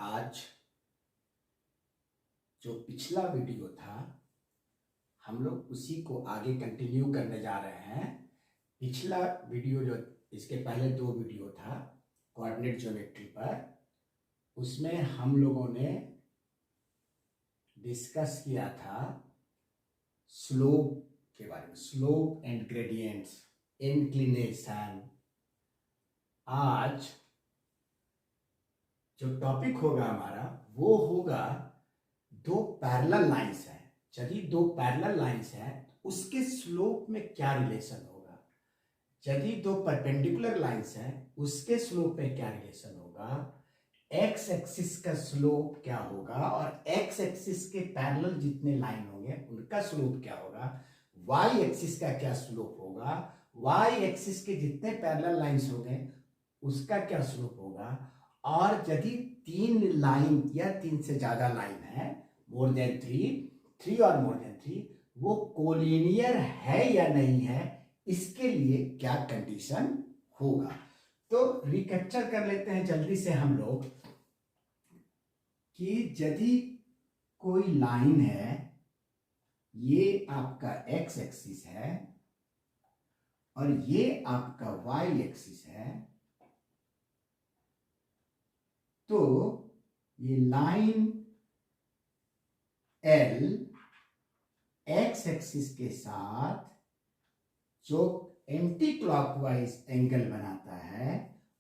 आज जो पिछला वीडियो था हम लोग उसी को आगे कंटिन्यू करने जा रहे हैं। पिछला वीडियो जो इसके पहले दो वीडियो था कोऑर्डिनेट ज्योमेट्री पर, उसमें हम लोगों ने डिस्कस किया था स्लोप के बारे में, स्लोप एंड ग्रेडियंट्स, इंक्लिनेशन। आज जो टॉपिक होगा हमारा वो होगा दो पैरेलल लाइंस हैं। यदि दो पैरेलल लाइंस हैं तो उसके स्लोप में क्या रिलेशन होगा। यदि दो परपेंडिकुलर लाइंस हैं उसके स्लोप में क्या रिलेशन होगा। एक्स एक्सिस का स्लोप क्या होगा और एक्स एक्सिस के पैरेलल जितने लाइन होंगे उनका स्लोप क्या होगा। वाई एक्सिस का क्या स्लोप होगा, वाई एक्सिस के जितने पैरेलल लाइंस होंगे उसका क्या स्लोप होगा। और यदि तीन लाइन या तीन से ज्यादा लाइन है, मोर देन थ्री और मोर देन थ्री, वो कोलिनियर है या नहीं है, इसके लिए क्या कंडीशन होगा। तो रिकैप्चर कर लेते हैं जल्दी से हम लोग कि यदि कोई लाइन है, ये आपका एक्स एक्सिस है और ये आपका वाई एक्सिस है, तो ये लाइन एल एक्स एक्सिस के साथ जो एंटी क्लॉकवाइज एंगल बनाता है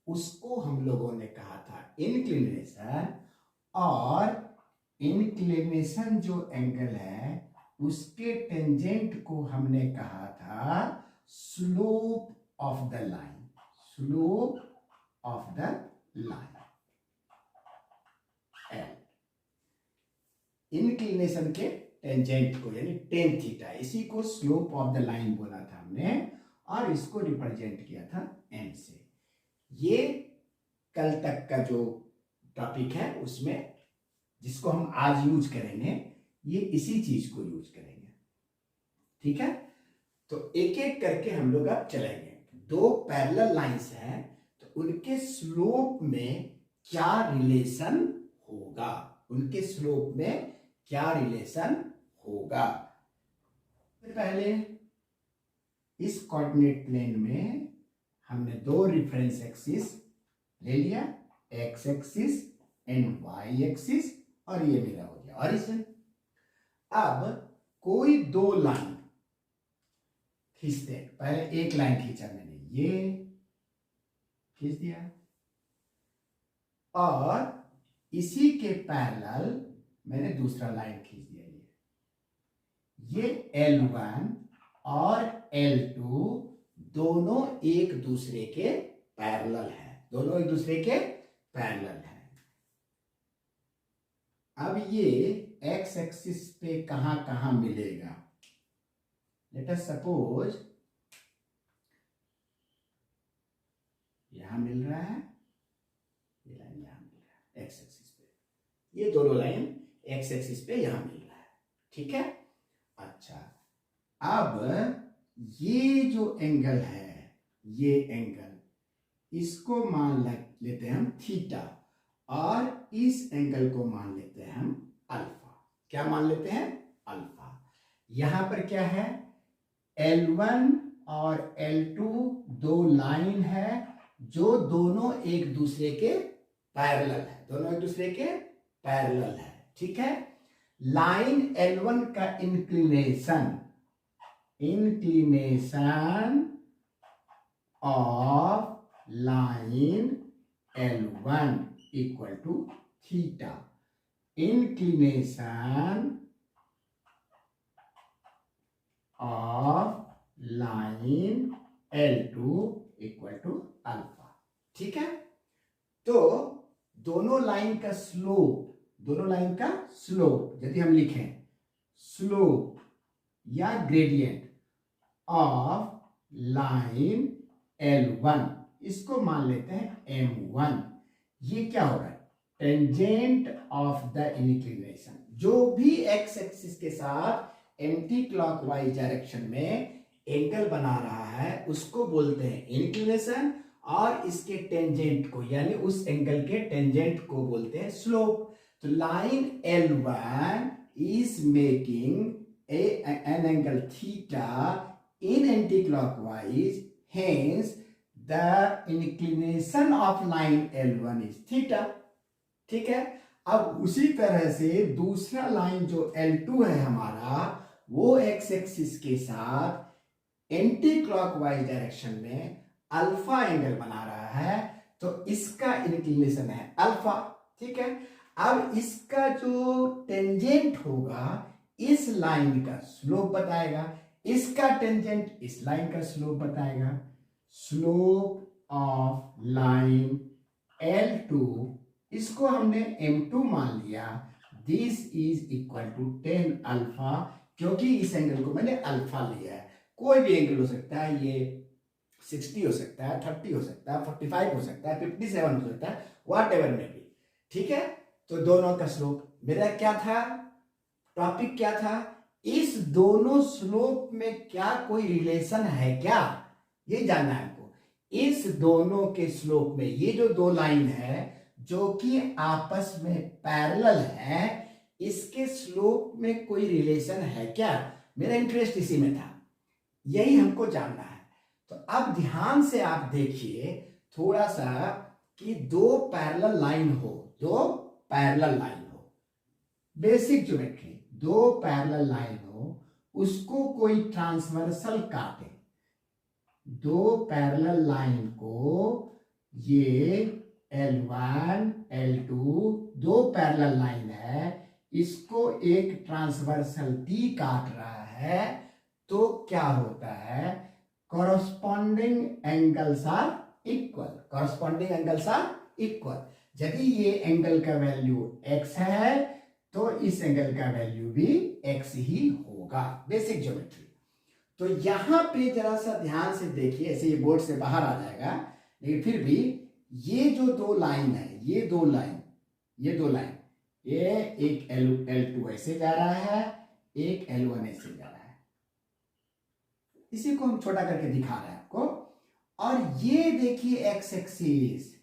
उसको हम लोगों ने कहा था इंक्लिनेशन। और इंक्लिनेशन जो एंगल है उसके टेंजेंट को हमने कहा था slope of the line, slope of the line L. Inclination के टेंजेंट को यानी टेन थीटा, इसी को स्लोप ऑफ द लाइन बोला था हमने और इसको रिप्रेजेंट किया था एन से। ये कल तक का जो टॉपिक है उसमें जिसको हम आज यूज करेंगे, ये इसी चीज को यूज करेंगे। ठीक है, तो एक एक करके हम लोग अब चलेंगे। दो पैरेलल लाइंस हैं तो उनके स्लोप में क्या रिलेशन होगा, उनके स्लोप में क्या रिलेशन होगा। पहले इस कोऑर्डिनेट प्लेन में हमने दो रेफरेंस एक्सिस ले लिया, X axis and Y axis, और ये मेरा हो गया ऑरिजिन। अब कोई दो लाइन खींचते हैं। पहले एक लाइन खींचा मैंने, ये खींच दिया, और इसी के पैरेलल मैंने दूसरा लाइन खींच दिया। ये L1 और L2 दोनों एक दूसरे के पैरेलल हैं, दोनों एक दूसरे के पैरेलल हैं। अब ये x एक्सिस पे कहां कहां मिलेगा। लेट अस सपोज यहां मिल रहा है, ये लाइन यहां मिल रहा है x एक्सिस पे, ये दोनों लाइन x एक्सिस पे यहां मिल रहा है। ठीक है, अच्छा, अब ये जो एंगल है, ये एंगल, इसको मान लेते हैं हम थीटा और इस एंगल को मान लेते हैं हम अल्फा। क्या मान लेते हैं? अल्फा। यहां पर क्या है, L1 और L2 दो लाइन है जो दोनों एक दूसरे के पैरेलल है, दोनों एक दूसरे के पैरेलल है। ठीक है, लाइन L1 का inclination of line L1 equal to theta, inclination of line L2 equal to alpha. ठीक है, तो दोनों लाइन का स्लोप, दोनों लाइन का स्लोप यदि हम लिखें, स्लोप या ग्रेडियंट ऑफ लाइन L1, इसको मान लेते हैं M1। ये क्या होगा, टेंजेंट ऑफ द इंक्लिनेशन। जो भी एक्स एक्सिस के साथ एंटी क्लॉकवाइज डायरेक्शन में एंगल बना रहा है उसको बोलते हैं इंक्लिनेशन, और इसके टेंजेंट को यानी उस एंगल के टेंजेंट को बोलते हैं स्लोप। तो line L1 is making an angle theta in anti-clockwise, hence the inclination of line L1 is theta। ठीक है, अब उसी तरह से दूसरा लाइन जो L2 है हमारा, वो एक्स एक्सिस के साथ एंटी क्लॉकवाइज डायरेक्शन में अल्फा एंगल बना रहा है, तो इसका इंक्लिनेशन है अल्फा। ठीक है, अब इसका जो टेंजेंट होगा इस लाइन का स्लोप बताएगा, इसका टेंजेंट इस लाइन का स्लोप बताएगा। स्लोप ऑफ लाइन L2, इसको हमने M2 मान लिया। This is equal to 10 alpha, क्योंकि इस एंगल को मैंने अल्फा लिया है। कोई भी एंगल हो सकता है, ये 60 हो सकता है, 30 हो सकता है, 45 हो सकता है, 57 हो सकता है, व्हाट एवर में भी। ठीक है, तो दोनों का स्लोप, मेरा क्या था टॉपिक, क्या था, इस दोनों स्लोप में क्या कोई रिलेशन है क्या, ये जानना है हमको। इस दोनों के स्लोप में ये जो दो लाइन है जो कि आपस में पैरेलल है, इसके स्लोप में कोई रिलेशन है क्या, मेरा इंटरेस्ट इसी में था, यही हमको जानना है। तो अब ध्यान से आप देखिए थोड़ा सा कि दो पैरेलल लाइन हो, दो पैरेलल लाइन हो, बेसिक ज्योमेट्री, दो पैरेलल लाइन हो, उसको कोई ट्रांसवर्सल काटे, दो पैरेलल लाइन को, ये L1 L2 दो पैरेलल लाइन है, इसको एक ट्रांसवर्सल T काट रहा है, तो क्या होता है, corresponding angles are equal, corresponding angles are equal. यदि ये एंगल का वैल्यू x है तो इस एंगल का वैल्यू भी x ही होगा, बेसिक ज्योमेट्री। तो यहां पे जरा सा ध्यान से देखिए, ऐसे ये बोर्ड से बाहर आ जाएगा, लेकिन फिर भी ये जो दो लाइन है, ये दो लाइन, ये एक L2 ऐसे जा रहा है, एक L1 ऐसे जा रहा है, इसी को हम छोटा करके दिखा रहे हैं आपको। और ये देखिए x एक्सिस,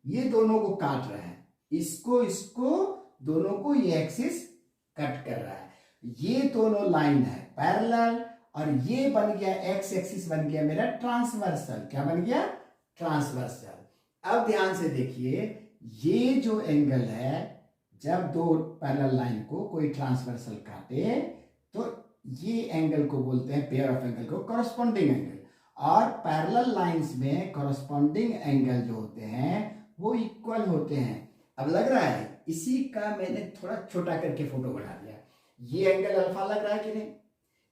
ये दोनों को काट रहा है, इसको दोनों को ये एक्सिस कट कर रहा है। ये दोनों लाइन है पैरेलल, और ये बन गया x एक्सिस, बन गया मेरा ट्रांसवर्सल। क्या बन गया, ट्रांसवर्सल। अब ध्यान से देखिए, ये जो एंगल है, जब दो पैरेलल लाइन को कोई ट्रांसवर्सल काटे तो ये एंगल को बोलते हैं, पेयर ऑफ एंगल को कॉरस्पॉन्डिंग एंगल। और पैरेलल लाइंस में कॉरस्पॉन्डिंग एंगल जो होते हैं वो इक्वल होते हैं। अब लग रहा है, इसी का मैंने थोड़ा छोटा करके फोटो बना दिया। ये एंगल अल्फा लग रहा है कि नहीं,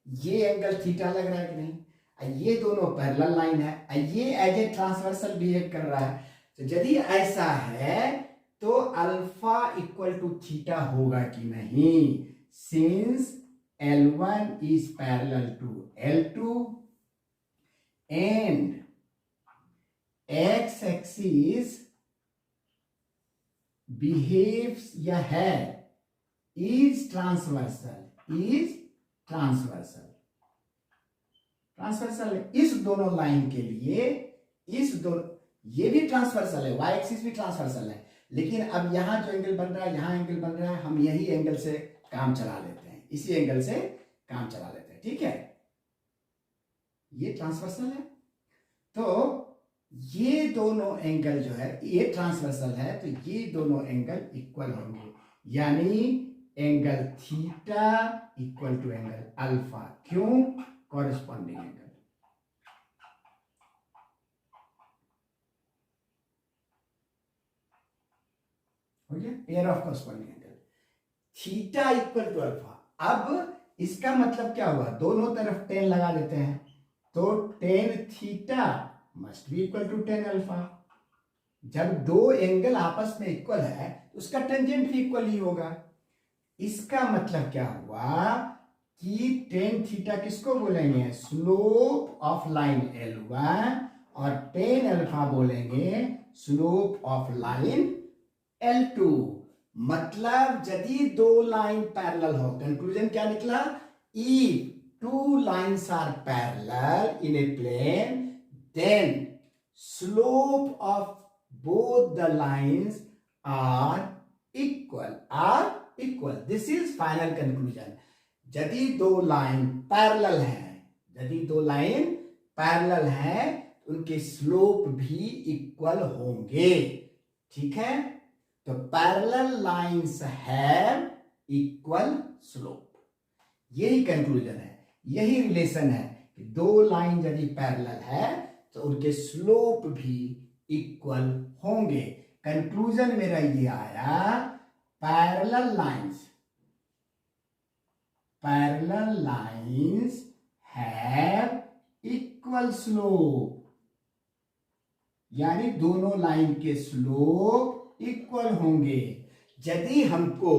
ये एंगल थीटा लग रहा है कि नहीं, ये दोनों पैरेलल लाइन है, ये एज ए ट्रांसवर्सल बिहेव कर रहा है। तो यदि ऐसा है तो अल्फा इक्वल टू थीटा होगा कि नहीं, since L1 is parallel to L2 and x axis behaves या है is transversal इस दोनों लाइन के लिए, इस दोनों, ये भी ट्रांसवर्सल है, y एक्सिस भी ट्रांसवर्सल है, लेकिन अब यहां जो एंगल बन रहा है, यहां एंगल बन रहा है, हम यही एंगल से काम चला लेते हैं, इसी एंगल से काम चला लेते हैं। ठीक है, ये ट्रांसवर्सल है, तो ये दोनों एंगल जो है, ये ट्रांसवर्सल है, तो ये दोनों एंगल इक्वल होंगे, यानी angle theta equal to angle alpha. क्यों, कॉरस्पॉन्डिंग एंगल। हो गया, pair of corresponding angle, theta equal to alpha. अब इसका मतलब क्या हुआ, दोनों तरफ 10 लगा देते हैं, तो 10 theta must be equal to 10 alpha. जब दो एंगल आपस में इक्वल है तो उसका टेंजेंट भी इक्वल ही होगा। इसका मतलब क्या हुआ कि 10 थीटा किसको बोलेंगे, स्लोप ऑफ लाइन L1, और 10 अल्फा बोलेंगे स्लोप ऑफ लाइन L2। मतलब यदि दो लाइन पैरेलल हो, कंक्लूजन क्या निकला, if two lines are parallel in a plane then slope of both the lines are equal. This is final conclusion. यदि दो लाइन पैरेलल हैं, उनके स्लोप भी इक्वल होंगे, ठीक है। तो parallel lines have equal slope, यही कंक्लूजन है, यही रिलेशन है कि दो लाइन यदि पैरेलल है तो उनके स्लोप भी इक्वल होंगे। कंक्लूजन मेरा ये आया, parallel lines have equal slope, यानी दोनों लाइन के स्लोप इक्वल होंगे। यदि हमको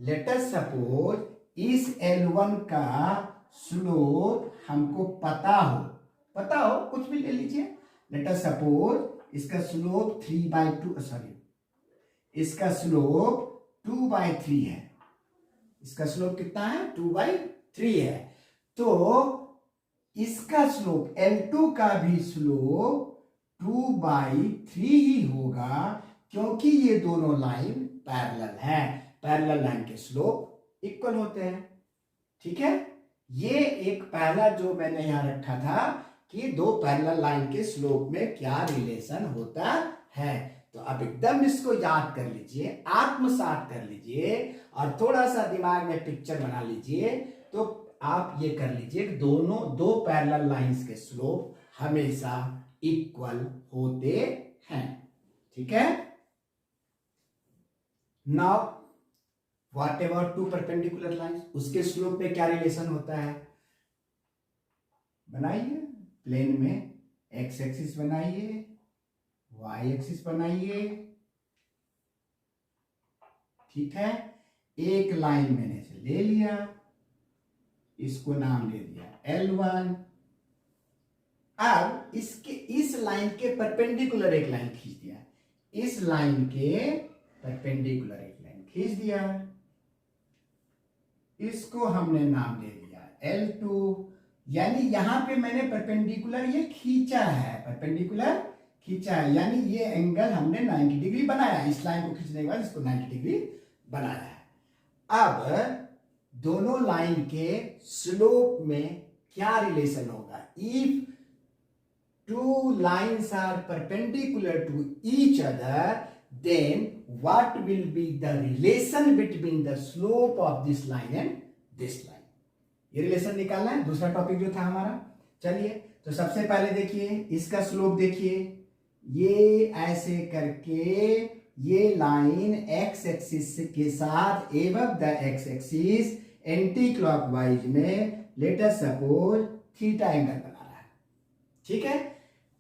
लेट अस सपोज इस L1 का स्लोप हमको पता हो, कुछ भी ले लीजिए, लेट अस सपोज इसका स्लोप 3/2, इसका स्लोप 2/3 है, इसका स्लोप कितना है, 2/3 है। तो इसका स्लोप L2 का भी स्लोप 2/3 ही होगा, क्योंकि ये दोनों लाइन पैरेलल हैं, पैरेलल लाइन के स्लोप इक्वल होते हैं, ठीक है। ये एक पहला जो मैंने यहां रखा था कि दो पैरेलल लाइन के स्लोप में क्या रिलेशन होता है। तो अब एकदम इसको याद कर लीजिए, आत्मसात कर लीजिए और थोड़ा सा दिमाग में पिक्चर बना लीजिए, तो आप ये कर लीजिए कि दो पैरेलल लाइंस के स्लोप हमेशा इक्वल होते हैं, ठीक है। Now what about two perpendicular lines, उसके स्लोप में क्या रिलेशन होता है, बनाइए। प्लेन में एक्स एक्सिस बनाइए, वाई एक्सिस बनाइए, ठीक है। एक लाइन मैंने से ले लिया, इसको नाम दे दिया L1। अब इस लाइन के परपेंडिकुलर एक लाइन खींच दिया, इस लाइन के परपेंडिकुलर एक लाइन खींच दिया, इसको हमने नाम दे दिया L2। यानी यहां पे मैंने परपेंडिकुलर ये खींचा है, यानी ये एंगल हमने 90 डिग्री बनाया, इस लाइन को खींचने के बाद इसको 90 डिग्री बनाया है। अब दोनों लाइन के स्लोप में क्या रिलेशन होगा, if two lines are perpendicular to each other, then what will be the relation between the slope of this line and this line? ये रिलेशन निकालना है, दूसरा टॉपिक जो था हमारा। चलिए, तो सबसे पहले देखिए इसका स्लोप देखिए, ये ऐसे करके ये लाइन एक्स एक्सिस के साथ above the x axis anti clockwise में let us suppose theta angle बना रहा है, ठीक है।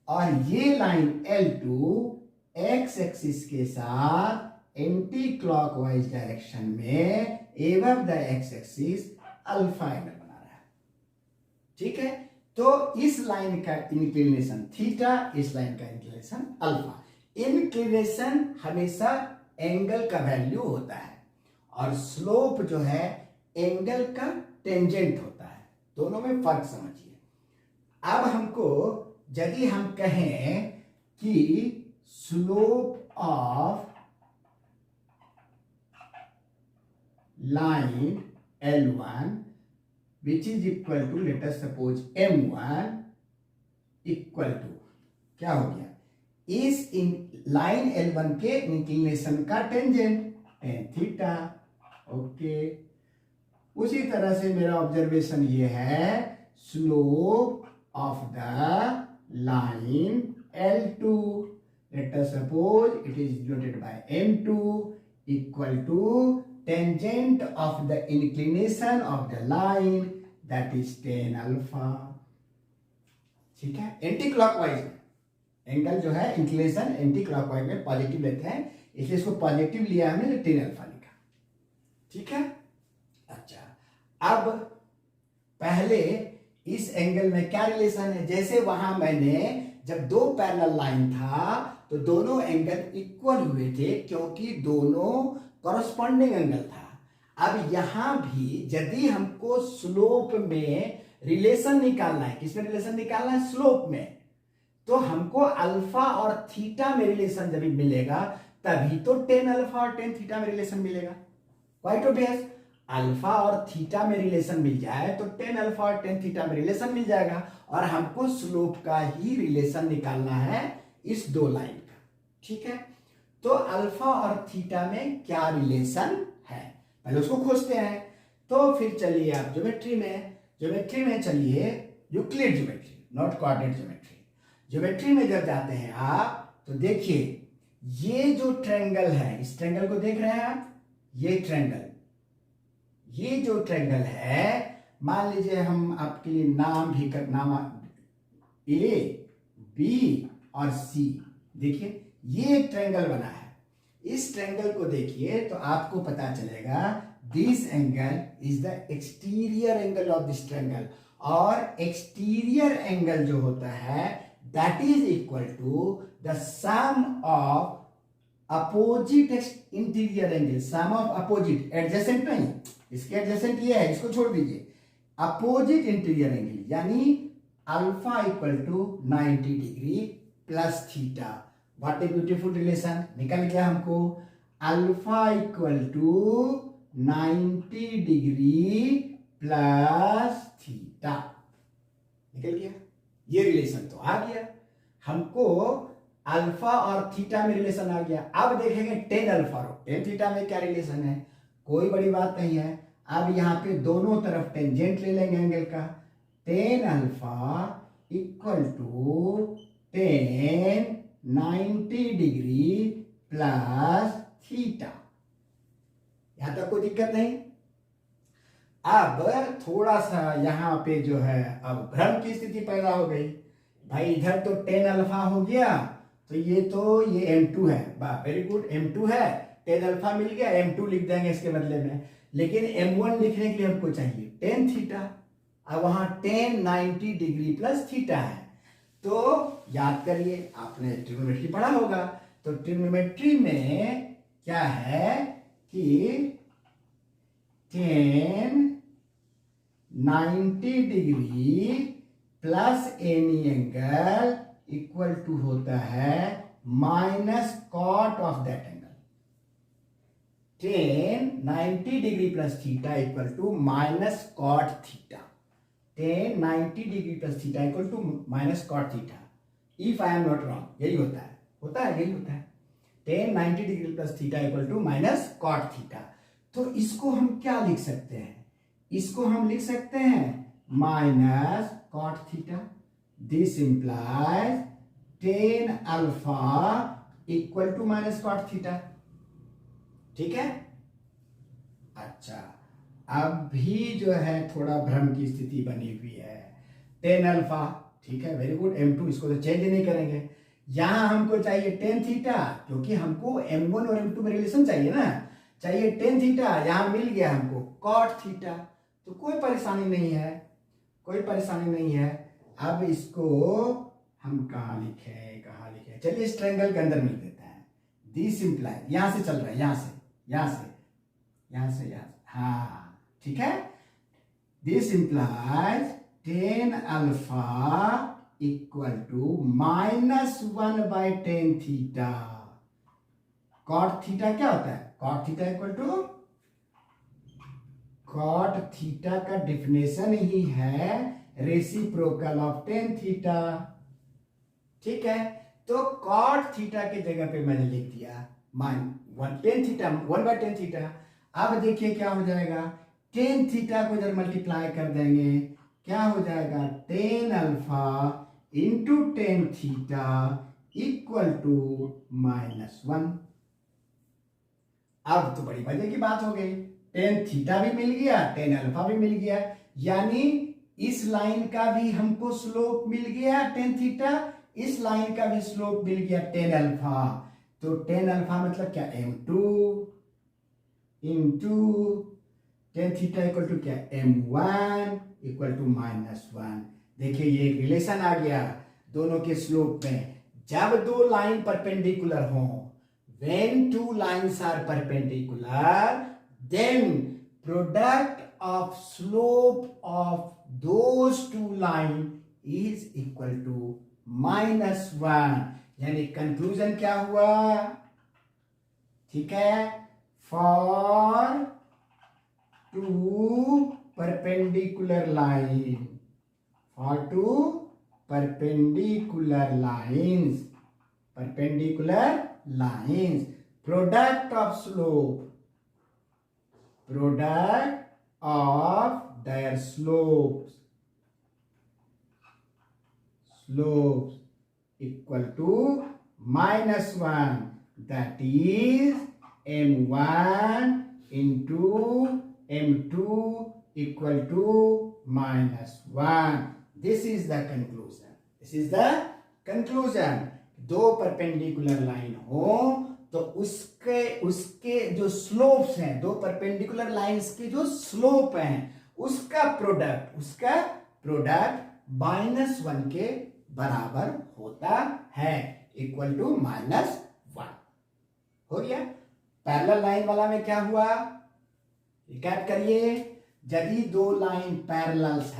और ये लाइन L2 एक्स एक्सिस के साथ एंटी क्लॉकवाइज डायरेक्शन में above the x axis alpha angle बना रहा है, ठीक है। तो इस लाइन का इंक्लिनेशन थीटा, इस लाइन का इंक्लिनेशन अल्फा। इंक्लिनेशन हमेशा एंगल का वैल्यू होता है और स्लोप जो है एंगल का टेंजेंट होता है, दोनों में फर्क समझिए। अब हमको यदि हम कहें कि slope of line L1 which is equal to let us suppose M1 equal to क्या हो गया, इस लाइन L1 के इंक्लिनेशन का टेंजेंट टेन थीटा, ओके। उसी तरह से मेरा ऑब्जर्वेशन ये है, slope of the line L2, let us suppose it is denoted by M2 equal to tangent of the inclination of the line, that is tan alpha, ठीक है। Anti clockwise angle जो है इंक्लिनेशन एंटी क्लॉकवाइज में positive लेते हैं, इसलिए इसको positive लिया हमने, tan अल्फा लिखा, ठीक है। अच्छा, अब पहले इस एंगल में क्या रिलेशन है, जैसे वहां मैंने जब दो पैरेलल लाइन था तो दोनों एंगल इक्वल हुए थे क्योंकि दोनों कॉरस्पॉन्डिंग एंगल था। अब यहां भी यदि हमको स्लोप में रिलेशन निकालना है, किसमें रिलेशन निकालना है, स्लोप में, तो हमको अल्फा और थीटा में रिलेशन जब मिलेगा तभी तो टेन अल्फा और टेन थीटा में रिलेशन मिलेगा। क्वाइट ऑब्वियस, अल्फा और थीटा में रिलेशन मिल जाए तो टेन अल्फा और टेन थीटा में रिलेशन मिल जाएगा, और हमको स्लोप का ही रिलेशन निकालना है इस दो लाइन का। ठीक है, तो अल्फा और थीटा में क्या रिलेशन है पहले उसको खोजते हैं। तो फिर चलिए आप ज्योमेट्री में चलिए, Euclid geometry, not coordinate geometry. Geometry में जब जाते हैं आप तो देखिए ये जो ट्रायंगल है, इस ट्रायंगल को देख रहे हैं आप, ये जो ट्रायंगल है, मान लीजिए हम आपके लिए नाम भी करना, ए बी और सी। देखिए ये एक ट्रायंगल बना है, इस ट्रायंगल को देखिए तो आपको पता चलेगा this angle is the exterior angle of this triangle, और एक्सटीरियर एंगल जो होता है that is equal to the sum of opposite interior angle, sum of opposite, adjacent नहीं, इसके एडजेसेंट ये है, इसको छोड़ दीजिए, अपोजिट इंटीरियर एंगल, यानी alpha equal to 90 degree plus theta. What a beautiful relation निकल गया हमको, alpha equal to 90 degree plus theta निकल गया। ये रिलेशन तो आ गया, हमको अल्फा और थीटा में रिलेशन आ गया। अब देखेंगे टेन अल्फा और टेन थीटा में क्या रिलेशन है, कोई बड़ी बात नहीं है। अब यहाँ पे दोनों तरफ टेंजेंट ले लेंगे एंगल का, tan alpha equal to tan 90 degree plus theta. यहां तक कोई दिक्कत नहीं। अब थोड़ा सा यहाँ पे जो है अब भ्रम की स्थिति पैदा हो गई, भाई इधर तो टेन अल्फा हो गया, तो ये m2 है, वेरी गुड, m2 है, टेन अल्फा मिल गया, m2 लिख देंगे इसके बदले में, लेकिन m1 लिखने के लिए हमको चाहिए टेन थीटा। अब वहां टेन 90 डिग्री प्लस थीटा है, तो याद करिए आपने ट्रिग्नोमेट्री पढ़ा होगा, तो ट्रिग्नोमेट्री में क्या है कि tan 90 degree plus any angle equal to होता है minus cot of that angle. Tan 90 degree plus theta equal to minus cot theta, tan 90 degree plus theta equal to minus cot theta, if I am not wrong, यही होता है यही होता है, tan 90 degree plus theta equal to minus cot theta. तो इसको हम क्या लिख सकते हैं, इसको हम लिख सकते हैं minus cot theta, this implies tan alpha equal to minus cot theta. ठीक है, अच्छा अब भी जो है थोड़ा भ्रम की स्थिति बनी हुई है, टेन अल्फा, ठीक है, वेरी गुड, m2 इसको तो चेंज नहीं करेंगे, यहां हमको चाहिए टेन थीटा, क्योंकि हमको m1 और m2 में रिलेशन चाहिए ना, चाहिए टेन थीटा, यहां मिल गया हमको कॉट थीटा, तो कोई परेशानी नहीं है। अब इसको हम कहां लिखे, चलिए इस ट्रायंगल के अंदर मिल देते हैं, दिस इंप्लाई, यहां से चल रहा है, यहां से, हाँ ठीक है, this implies tan alpha equal to minus 1/10 theta. Cot theta क्या होता है, cot theta equal to, cot theta का डेफिनेशन ही है रेसिप्रोकल ऑफ टेन थीटा। ठीक है, तो कॉट थीटा के जगह पे मैंने लिख दिया टेन थीटा, 1/10 थीटा। अब देखिए क्या हो जाएगा, टेन थीटा को जब मल्टीप्लाई कर देंगे क्या हो जाएगा, tan alpha into tan theta equal to -1। अब तो बड़ी मजे की बात हो गई, टेन थीटा भी मिल गया, टेन अल्फा भी मिल गया, यानी इस लाइन का भी हमको स्लोप मिल गया टेन थीटा, इस लाइन का भी स्लोप मिल गया टेन अल्फा। तो टेन अल्फा मतलब क्या, m2 into tan theta equal to क्या, m1 इक्वल टू -1। देखिए ये एक रिलेशन आ गया दोनों के स्लोप में, जब दो लाइन परपेंडिकुलर हो, when two lines are perpendicular then product of slope of those two lines is equal to -1, यानी कंक्लूजन क्या हुआ? ठीक है, for two perpendicular line, for two perpendicular lines, product of their slopes equal to -1, that is m1 into m2 equal to -1. This is the conclusion. दो perpendicular line हो तो उसके जो स्लोप्स हैं, दो परपेंडिकुलर लाइंस के जो स्लोप हैं, उसका प्रोडक्ट -1 के बराबर होता है, इक्वल टू -1 हो गया। पैरेलल लाइन वाला में क्या हुआ? रिकैप करिए। यदि दो लाइन पैरेलल्स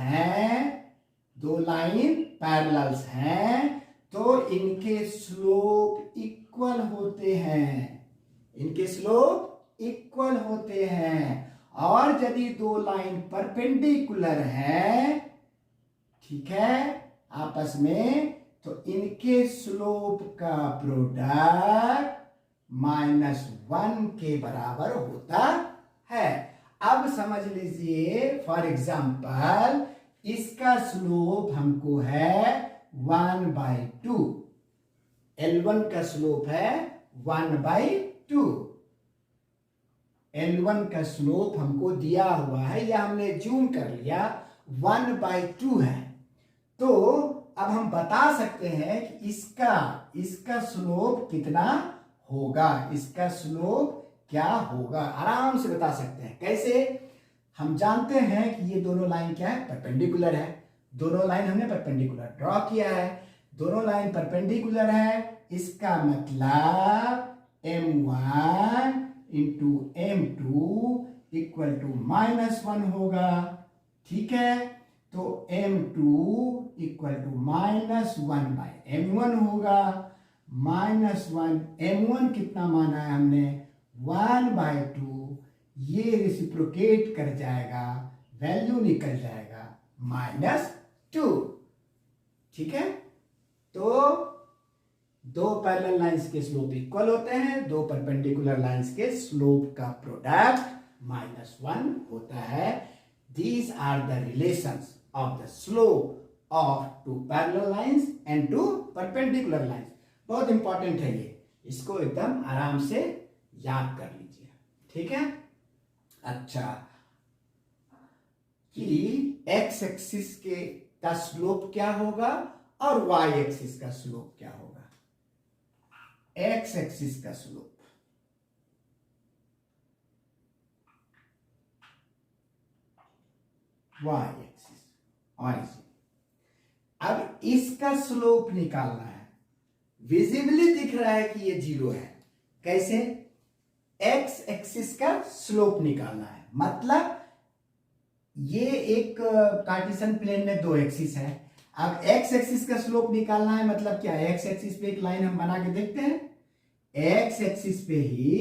हैं तो इनके स्लोप इक्वल होते हैं, और यदि दो लाइन परपेंडिकुलर हैं, ठीक है, आपस में, तो इनके स्लोप का प्रोडक्ट -1 के बराबर होता है। अब समझ लीजिए, फॉर एग्जाम्पल इसका स्लोप हमको है 1/2, L1 का स्लोप है 1/2, L1 का स्लोप हमको दिया हुआ है, या हमने जूम कर लिया 1/2 है। तो अब हम बता सकते हैं कि इसका स्लोप कितना होगा, इसका स्लोप क्या होगा, आराम से बता सकते हैं। कैसे? हम जानते हैं कि ये दोनों लाइन क्या है? परपेंडिकुलर है। दोनों लाइन हमने परपेंडिकुलर ड्रॉ किया है, दोनों लाइन परपेंडिकुलर है, इसका मतलब m1 into m2 equal to -1 होगा। ठीक है, तो m2 इक्वल टू -1/m1 होगा। -1, m1 कितना माना है हमने? 1/2, ये रेसिप्रोकेट कर जाएगा, वैल्यू निकल जाएगा -2। ठीक है, तो दो पैरेलल लाइंस के स्लोप इक्वल होते हैं, दो परपेंडिकुलर लाइंस के स्लोप का प्रोडक्ट -1 होता है। These are the relations of the slope of two parallel lines and two perpendicular lines. बहुत इंपॉर्टेंट है ये, इसको एकदम आराम से याद कर लीजिए। ठीक है, अच्छा, कि x एक्सिस का स्लोप क्या होगा और y एक्सिस का स्लोप क्या होगा? x एक्सिस का स्लोप y एक्सिस ऑरिजिन। अब इसका स्लोप निकालना है, विजिबली दिख रहा है कि ये 0 है। कैसे? x एक्सिस का स्लोप निकालना है, मतलब ये एक कार्टेशियन प्लेन में दो एक्सिस है। अब x एक्सिस का स्लोप निकालना है, मतलब क्या? x एक्सिस पे एक लाइन हम बना के देखते हैं, x एक्सिस पे ही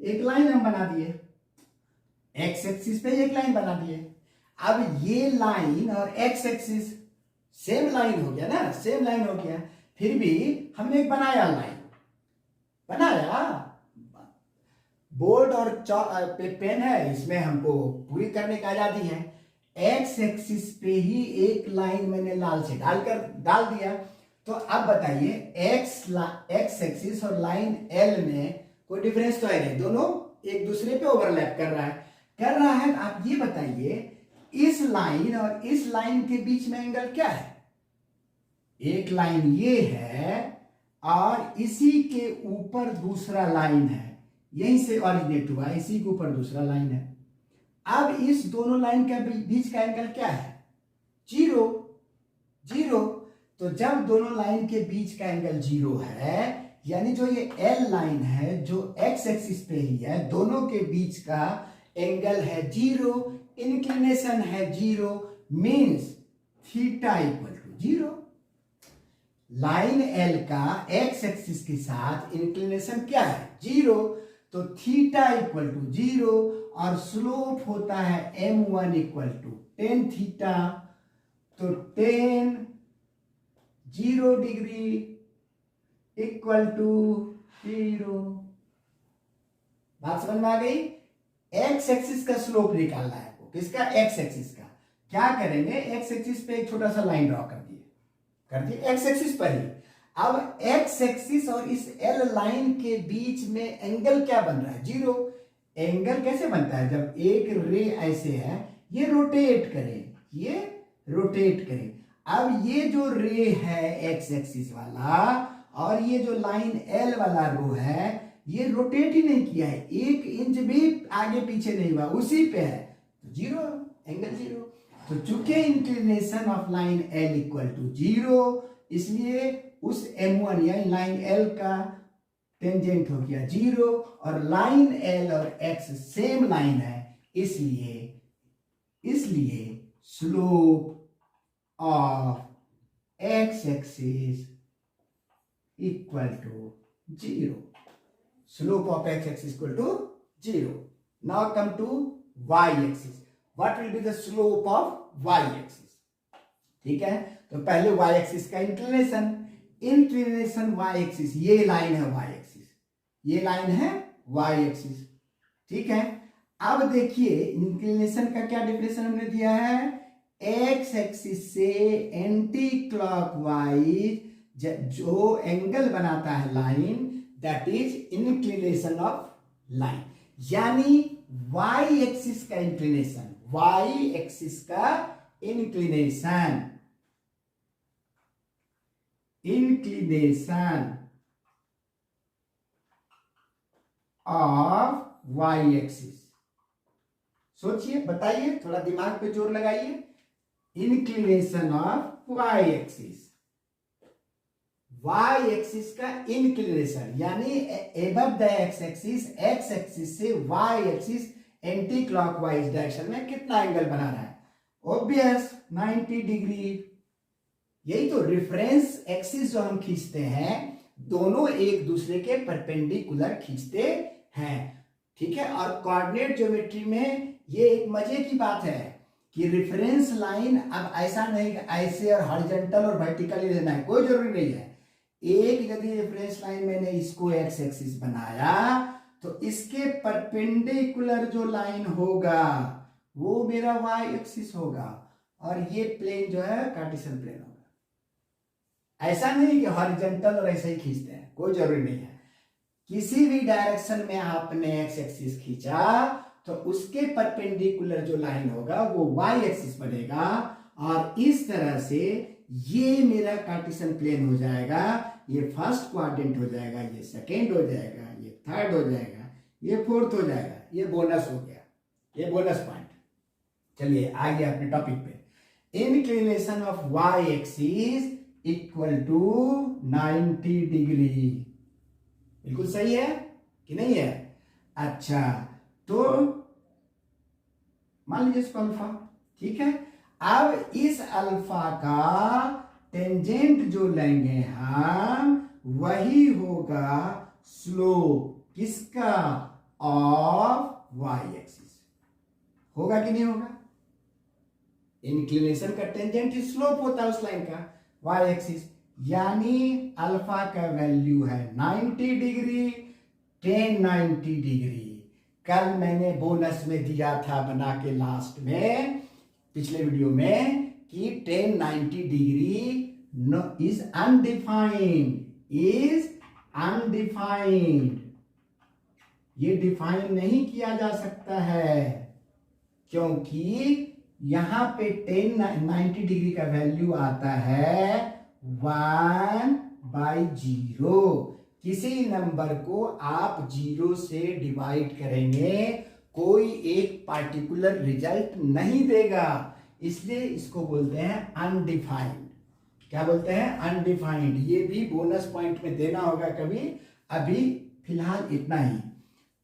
एक लाइन हम बना दिए, x एक्सिस पे एक लाइन बना दिए। अब ये लाइन और x एक्सिस सेम लाइन हो गया ना, सेम लाइन हो गया, फिर भी हमने एक बनाया लाइन, बनाया, बोर्ड और पेन है, इसमें हमको पूरी करने की आजादी है। एक्स एक्सिस पे ही एक लाइन मैंने लाल से डाल दिया। तो अब बताइए, एक्स एक्सिस और लाइन एल में कोई डिफरेंस तो है नहीं, दोनों एक दूसरे पे ओवरलैप कर रहा है। आप ये बताइए, इस लाइन और इस लाइन के बीच में एंगल क्या है? एक लाइन ये है और इसी के ऊपर दूसरा लाइन है, यहीं से ऑरिजिनेट हुआ, इसी के ऊपर दूसरा लाइन है। अब इस दोनों लाइन के बीच का एंगल क्या है? 0। तो जब दोनों लाइन के बीच का एंगल 0 है, यानी जो ये एल लाइन है जो एक्स एक्सिस पे ही है, दोनों के बीच का एंगल है 0, इंक्लिनेशन है 0, means theta equal to 0। Line L का एक्स एक्सिस के साथ इंक्लिनेशन क्या है, 0, तो थीटा इक्वल टू 0 और स्लोप होता है m1 equal to tan theta, तो 0 डिग्री इक्वल टू 0। बात समझ में आ गई। एक्स एक्सिस का स्लोप निकालना है आपको, किसका, एक्स एक्सिस का। क्या करेंगे, एक्स एक्सिस पे एक छोटा सा लाइन ड्रॉ कर दिए एक्स एक्सिस पर ही। अब एक्स एक्सिस और इस एल लाइन के बीच में एंगल क्या बन रहा है, 0। एंगल कैसे बनता है, जब एक रे ऐसे है, ये रोटेट करे। अब ये जो रे है एक्स एक्सिस वाला और ये जो लाइन एल वाला रो है, ये रोटेट ही नहीं किया है, 1 इंच भी आगे पीछे नहीं हुआ, उसी पे है, तो 0, एंगल 0। तो चूंकि inclination of line L equal to 0, इसलिए उस m1 यानी लाइन एल का टेंजेंट हो गया 0, और लाइन एल और x सेम लाइन है, इसलिए slope of x axis equal to 0। Slope of x axis equal to 0। Now come to y axis. What will be the slope of y axis, ठीक है। तो पहले y एक्सिस का inclination y axis, ये line है y axis, ये line है y axis, ठीक है। अब देखिए इंक्लिनेशन का क्या डेफिनेशन हमने दिया है, x एक्सिस से एंटी क्लॉकवाइज जो एंगल बनाता है line, that is inclination of line. यानी y एक्सिस का inclination, inclination of y axis. सोचिए, बताइए, थोड़ा दिमाग पे जोर लगाइए। Inclination of y axis, y axis का इंक्लिनेशन यानी एबव द x एक्सिस से y axis anti clockwise direction में कितना एंगल बना रहा है, ऑब्वियस 90 डिग्री। यही तो रेफरेंस एक्सिस जो हम खींचते हैं, दोनों एक दूसरे के परपेंडिकुलर खींचते हैं, ठीक है। और कोऑर्डिनेट ज्योमेट्री में ये एक मजे की बात है कि रेफरेंस लाइन अब ऐसा नहीं ऐसे और हॉरिजॉन्टल और वर्टिकली लेना है, कोई जरूरी नहीं है। एक यदि रेफरेंस लाइन मैंने इसको एक्स एक्सिस बनाया, तो इसके परपेंडिकुलर जो लाइन होगा वो मेरा y एक्सिस होगा, और ये प्लेन जो है कार्टेशियन प्लेन होगा। ऐसा नहीं कि हॉरिजॉन्टल और ऐसे ही खींचते हैं, कोई जरूरी नहीं है। किसी भी डायरेक्शन में आपने एक्स एक्सिस खींचा तो उसके परपेंडिकुलर जो लाइन होगा वो y एक्सिस बनेगा, और इस तरह से ये मेरा कार्टेशियन प्लेन हो जाएगा। ये फर्स्ट क्वाड्रेंट हो जाएगा, ये सेकेंड हो जाएगा, ये थर्ड हो जाएगा, ये फोर्थ हो जाएगा, ये बोनस हो गया, ये बोनस पॉइंट। चलिए आगे अपने टॉपिक पे। Inclination of y axis equal to 90 degree. बिल्कुल सही है कि नहीं है? अच्छा, तो मान लीजिए इसको अल्फा, ठीक है। अब इस अल्फा का टेंजेंट जो लेंगे हम, वही होगा स्लोप किसका, ऑफ y एक्सिस। होगा कि नहीं होगा? इंक्लिनेशन का टेंजेंट स्लोप होता है उस लाइन का, y एक्सिस। यानी अल्फा का वैल्यू है 90 डिग्री, tan 90 डिग्री। कल मैंने बोनस में दिया था बना के लास्ट में, पिछले वीडियो में, कि tan 90 डिग्री इज अनडिफाइंड, ये डिफाइन नहीं किया जा सकता है, क्योंकि यहां पे tan 90 डिग्री का वैल्यू आता है 1/0। किसी नंबर को आप 0 से डिवाइड करेंगे, कोई एक पार्टिकुलर रिजल्ट नहीं देगा, इसलिए इसको बोलते हैं अनडिफाइंड। क्या बोलते हैं? अनडिफाइंड। ये भी बोनस पॉइंट में देना होगा कभी, अभी फिलहाल इतना ही।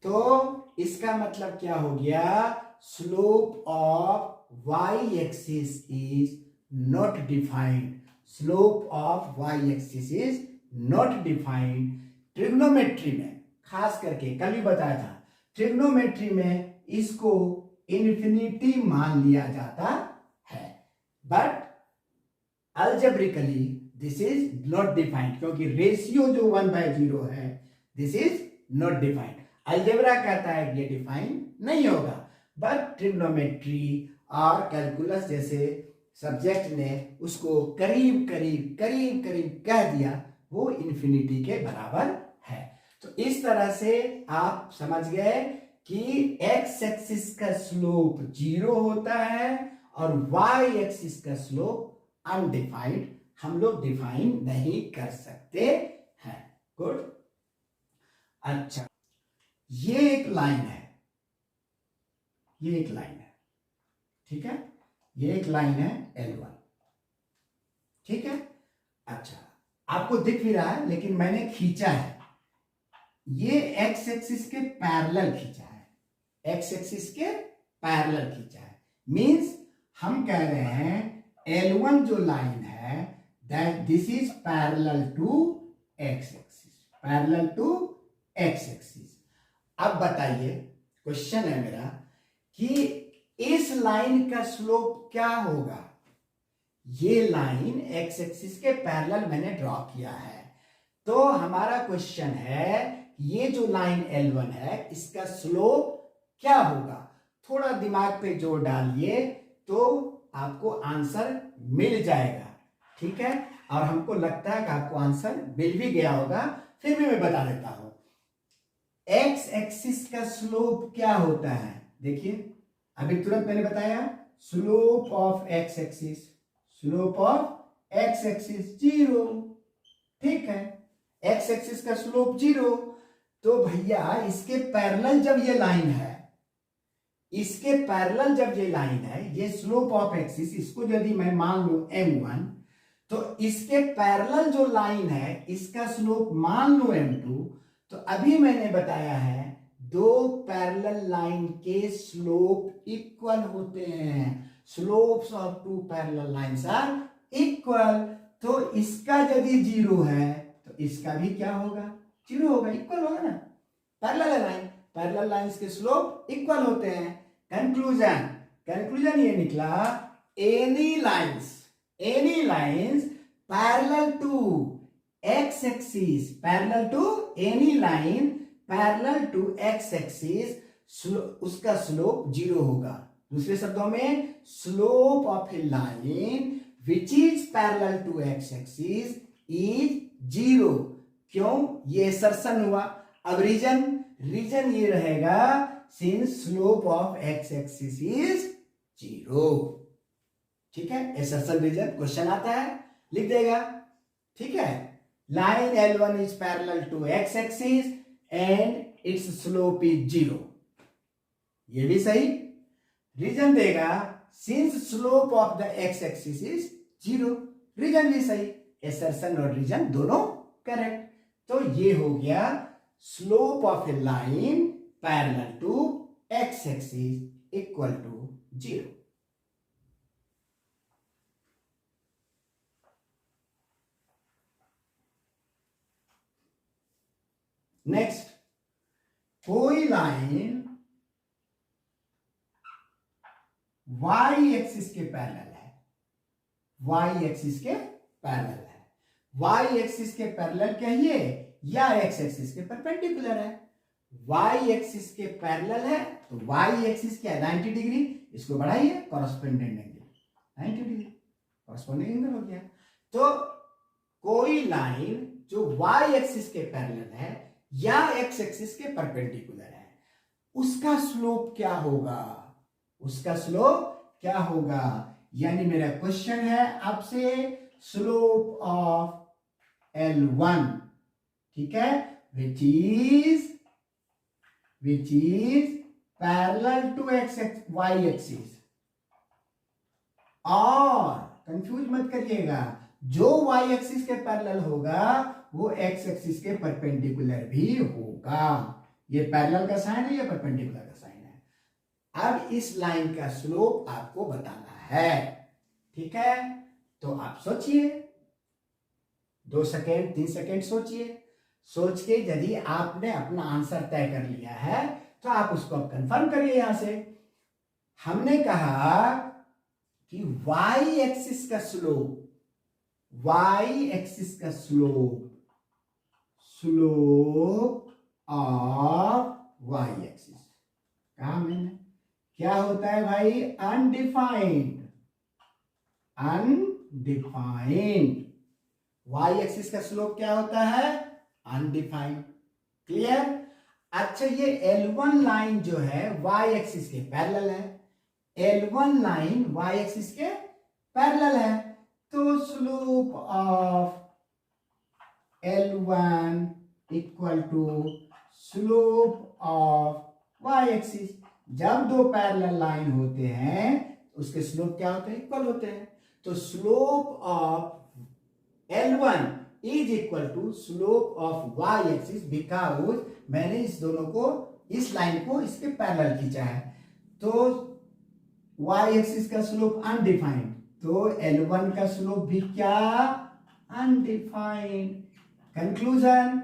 तो इसका मतलब क्या हो गया, slope of y axis is not defined, slope of Y axis is not defined. Trigonometry में खास करके कल भी बताया था, ट्रिग्नोमेट्री में इसको इन्फिनिटी मान लिया जाता है, but algebraically this is not defined, क्योंकि रेशियो जो 1/0 है, this is not defined. Algebra कहता है कि ये डिफाइन नहीं होगा, बट ट्रिग्नोमेट्री और कैलकुलस जैसे सब्जेक्ट ने उसको करीब करीब करीब करीब कह दिया, वो इन्फिनिटी के बराबर है। तो इस तरह से आप समझ गए कि एक्स एक्सिस का स्लोप 0 होता है और वाई एक्सिस का स्लोप अनडिफाइंड, हम लोग डिफाइन नहीं कर सकते हैं। गुड। अच्छा, ये एक लाइन है, ये एक लाइन है, ठीक है, ये एक लाइन है L1, ठीक है। अच्छा, आपको दिख भी रहा है, लेकिन मैंने खींचा है, ये एक्स एक्सिस के पैरेलल खींचा है, एक्स एक्सिस के पैरेलल खींचा है। मींस हम कह रहे हैं L1 जो लाइन है, that this is parallel to X axis, parallel to X axis. अब बताइए, क्वेश्चन है मेरा कि इस लाइन का स्लोप क्या होगा। ये लाइन एक्स एक्सिस के पैरेलल मैंने ड्रॉ किया है, तो हमारा क्वेश्चन है ये जो लाइन L1 है, इसका स्लोप क्या होगा। थोड़ा दिमाग पे जोर डालिए तो आपको आंसर मिल जाएगा, ठीक है। और हमको लगता है कि आपको आंसर मिल भी गया होगा, फिर भी मैं बता देता हूं। एक्स एक्सिस का स्लोप क्या होता है, देखिए अभी तुरंत मैंने बताया, slope of X axis, slope of X axis 0, ठीक है। एक्स एक्सिस का स्लोप 0, तो भैया इसके पैरेलल जब ये लाइन है, इसके पैरेलल जब ये लाइन है, ये स्लोप ऑफ एक्सिस, इसको यदि मैं मान लूं M1, तो इसके पैरेलल जो लाइन है इसका स्लोप मान लूं M2, तो अभी मैंने बताया है दो पैरेलल लाइन के स्लोप इक्वल होते हैं, slopes of two parallel lines are equal. तो इसका यदि 0 है तो इसका भी क्या होगा, 0 होगा, इक्वल होगा ना, पैरेलल लाइन, पैरेलल लाइंस के स्लोप इक्वल होते हैं। कंक्लूजन, कंक्लूजन ये निकला, any lines parallel to X axis, parallel to any line parallel to X axis, उसका स्लोप 0 होगा। दूसरे शब्दों में, slope of a line which is parallel to X axis is 0। क्यों, ये असर्शन हुआ। अब रीजन ये रहेगा, since slope of X axis is 0, ठीक है। असर्शन रीजन क्वेश्चन आता है, लिख देगा, ठीक है। Line L1 is parallel to x axis and its slope is 0, ये भी सही। रीजन देगा, since slope of the x axis is 0, reason भी सही। असर्शन और रीजन दोनों करेक्ट। तो ये हो गया slope of a line parallel to x axis equal to 0। Next, कोई लाइन y एक्सिस के पैरेलल है, y एक्सिस के पैरेलल है, y एक्सिस के पैरेलल कहिए या x एक्सिस के परपेंडिकुलर है। y एक्सिस के पैरेलल है तो y एक्सिस क्या है, 90 डिग्री, इसको बढ़ाइए, कॉरस्पोंडेंट एंगल 90 डिग्री, कॉरस्पोंडिंग एंगल हो गया। तो कोई लाइन जो y एक्सिस के पैरेलल है या x एक्सिस के परपेंडिकुलर है, उसका स्लोप क्या होगा, उसका स्लोप क्या होगा। यानी मेरा क्वेश्चन है आपसे, स्लोप ऑफ L1, ठीक है, which is parallel to y axis. और कंफ्यूज मत करिएगा, जो y एक्सिस के पैरेलल होगा वो x एक्सिस के परपेंडिकुलर भी होगा। ये पैरेलल का साइन है, ये परपेंडिकुलर का साइन है। अब इस लाइन का स्लोप आपको बताना है, ठीक है। तो आप सोचिए 2 सेकेंड 3 सेकेंड सोचिए। सोच के यदि आपने अपना आंसर तय कर लिया है तो आप उसको अब कंफर्म करिए। यहां से हमने कहा कि y एक्सिस का स्लोप, y एक्सिस का स्लोप ऑफ y एक्सिस कहा मैंने, क्या होता है भाई, अनडिफाइंड y एक्सिस का स्लोप क्या होता है, अनडिफाइंड। क्लियर। अच्छा ये L1 लाइन जो है y एक्सिस के पैरेलल है, L1 लाइन y एक्सिस के पैरेलल है, तो slope of L1 equal to slope of y axis. जब दो पैरेलल लाइन होते हैं उसके स्लोप क्या होते हैं, इक्वल होते हैं। तो slope of L1 is equal to slope of y axis, because मैंने इस दोनों को, इस लाइन को इसके पैरेलल खींचा है। तो y एक्सिस का स्लोप अनडिफाइंड, तो L1 का स्लोप भी क्या, अनडिफाइंड। कंक्लूजन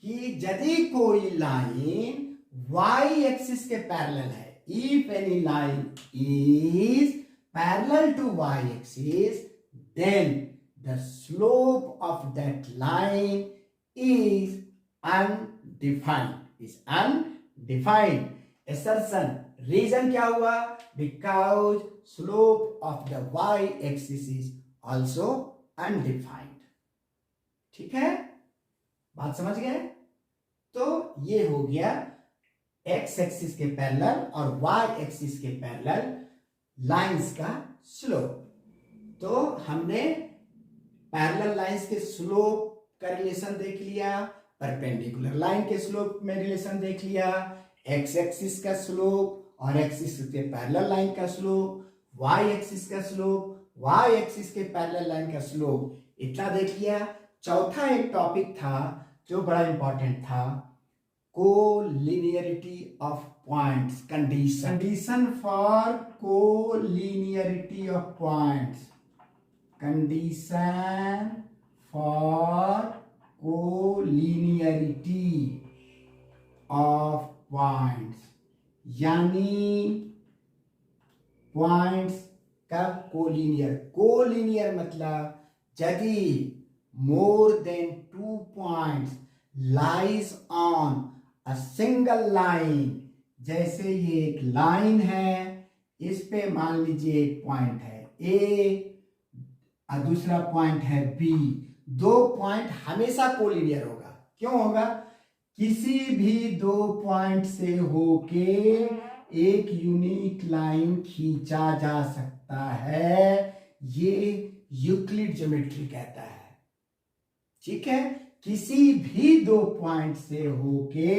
कि यदि कोई लाइन y एक्सिस के पैरेलल है, if any line is parallel to y axis, then the slope of that line is undefined, assertion, reason क्या हुआ, because slope of the y axis is also undefined। ठीक है, बात समझ गए। तो ये हो गया x एक्सिस के पैरेलल और y एक्सिस के पैरेलल लाइंस का स्लोप। तो हमने पैरेलल लाइंस के स्लोप का रिलेशन देख लिया, परपेंडिकुलर लाइन के स्लोप में रिलेशन देख लिया, x एक्सिस का स्लोप और एक्सिस के पैरेलल लाइन का स्लोप, y एक्सिस का स्लोप, y एक्सिस के पैरेलल लाइन का स्लोप, इतना देख लिया। चौथा एक टॉपिक था जो बड़ा इंपॉर्टेंट था, collinearity of points, condition for collinearity of points, condition for collinearity of points, यानी पॉइंट्स का कोलिनियर मतलब यदि more than 2 points lies on a single line, जैसे ये एक लाइन है, इस पे मान लीजिए एक पॉइंट है A और दूसरा पॉइंट है B, दो पॉइंट हमेशा कोलिनियर होगा। क्यों होगा, किसी भी दो पॉइंट से होके एक यूनिक लाइन खींचा जा सकता है, ये यूक्लिड ज्योमेट्री कहता है। ठीक है, किसी भी दो पॉइंट से होके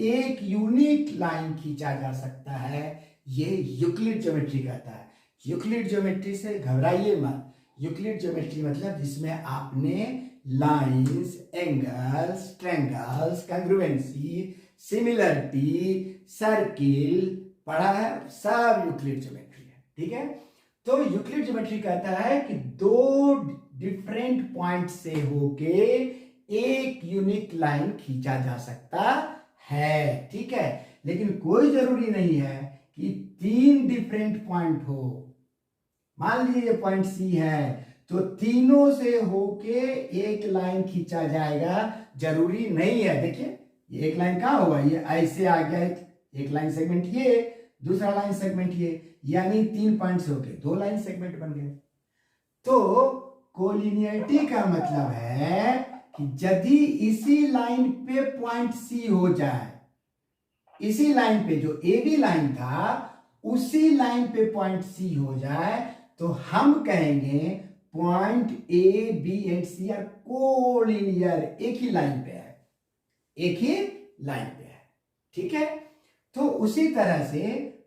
एक यूनिक लाइन खींचा जा सकता है, ये यूक्लिड ज्योमेट्री कहता है। यूक्लिड ज्योमेट्री से घबराइए मत। यूक्लिड ज्योमेट्री मतलब जिसमें आपने lines, angles, triangles, congruency, similarity, circle पढ़ा है, सब यूक्लिड ज्योमेट्री है। ठीक है, तो यूक्लिड ज्योमेट्री कहता है कि दो डिफरेंट पॉइंट से होके एक यूनिक लाइन खींचा जा सकता है। ठीक है, लेकिन कोई जरूरी नहीं है कि 3 डिफरेंट पॉइंट हो। मान लीजिए पॉइंट सी है तो तीनों से होके एक लाइन खींचा जाएगा, जरूरी नहीं है। देखिए ये एक लाइन कहां होगा, ये ऐसे आ गया, एक लाइन सेगमेंट ये, दूसरा लाइन सेगमेंट ये, यानी 3 पॉइंट से होके 2 लाइन सेगमेंट बन गए। तो कोलिनियरिटी का मतलब है कि यदि इसी लाइन पे पॉइंट सी हो जाए, इसी लाइन पे जो ए बी लाइन था उसी लाइन पे पॉइंट सी हो जाए, तो हम कहेंगे point A B and C are collinear, एक ही लाइन पे है, एक ही लाइन पे है। ठीक है, तो उसी तरह से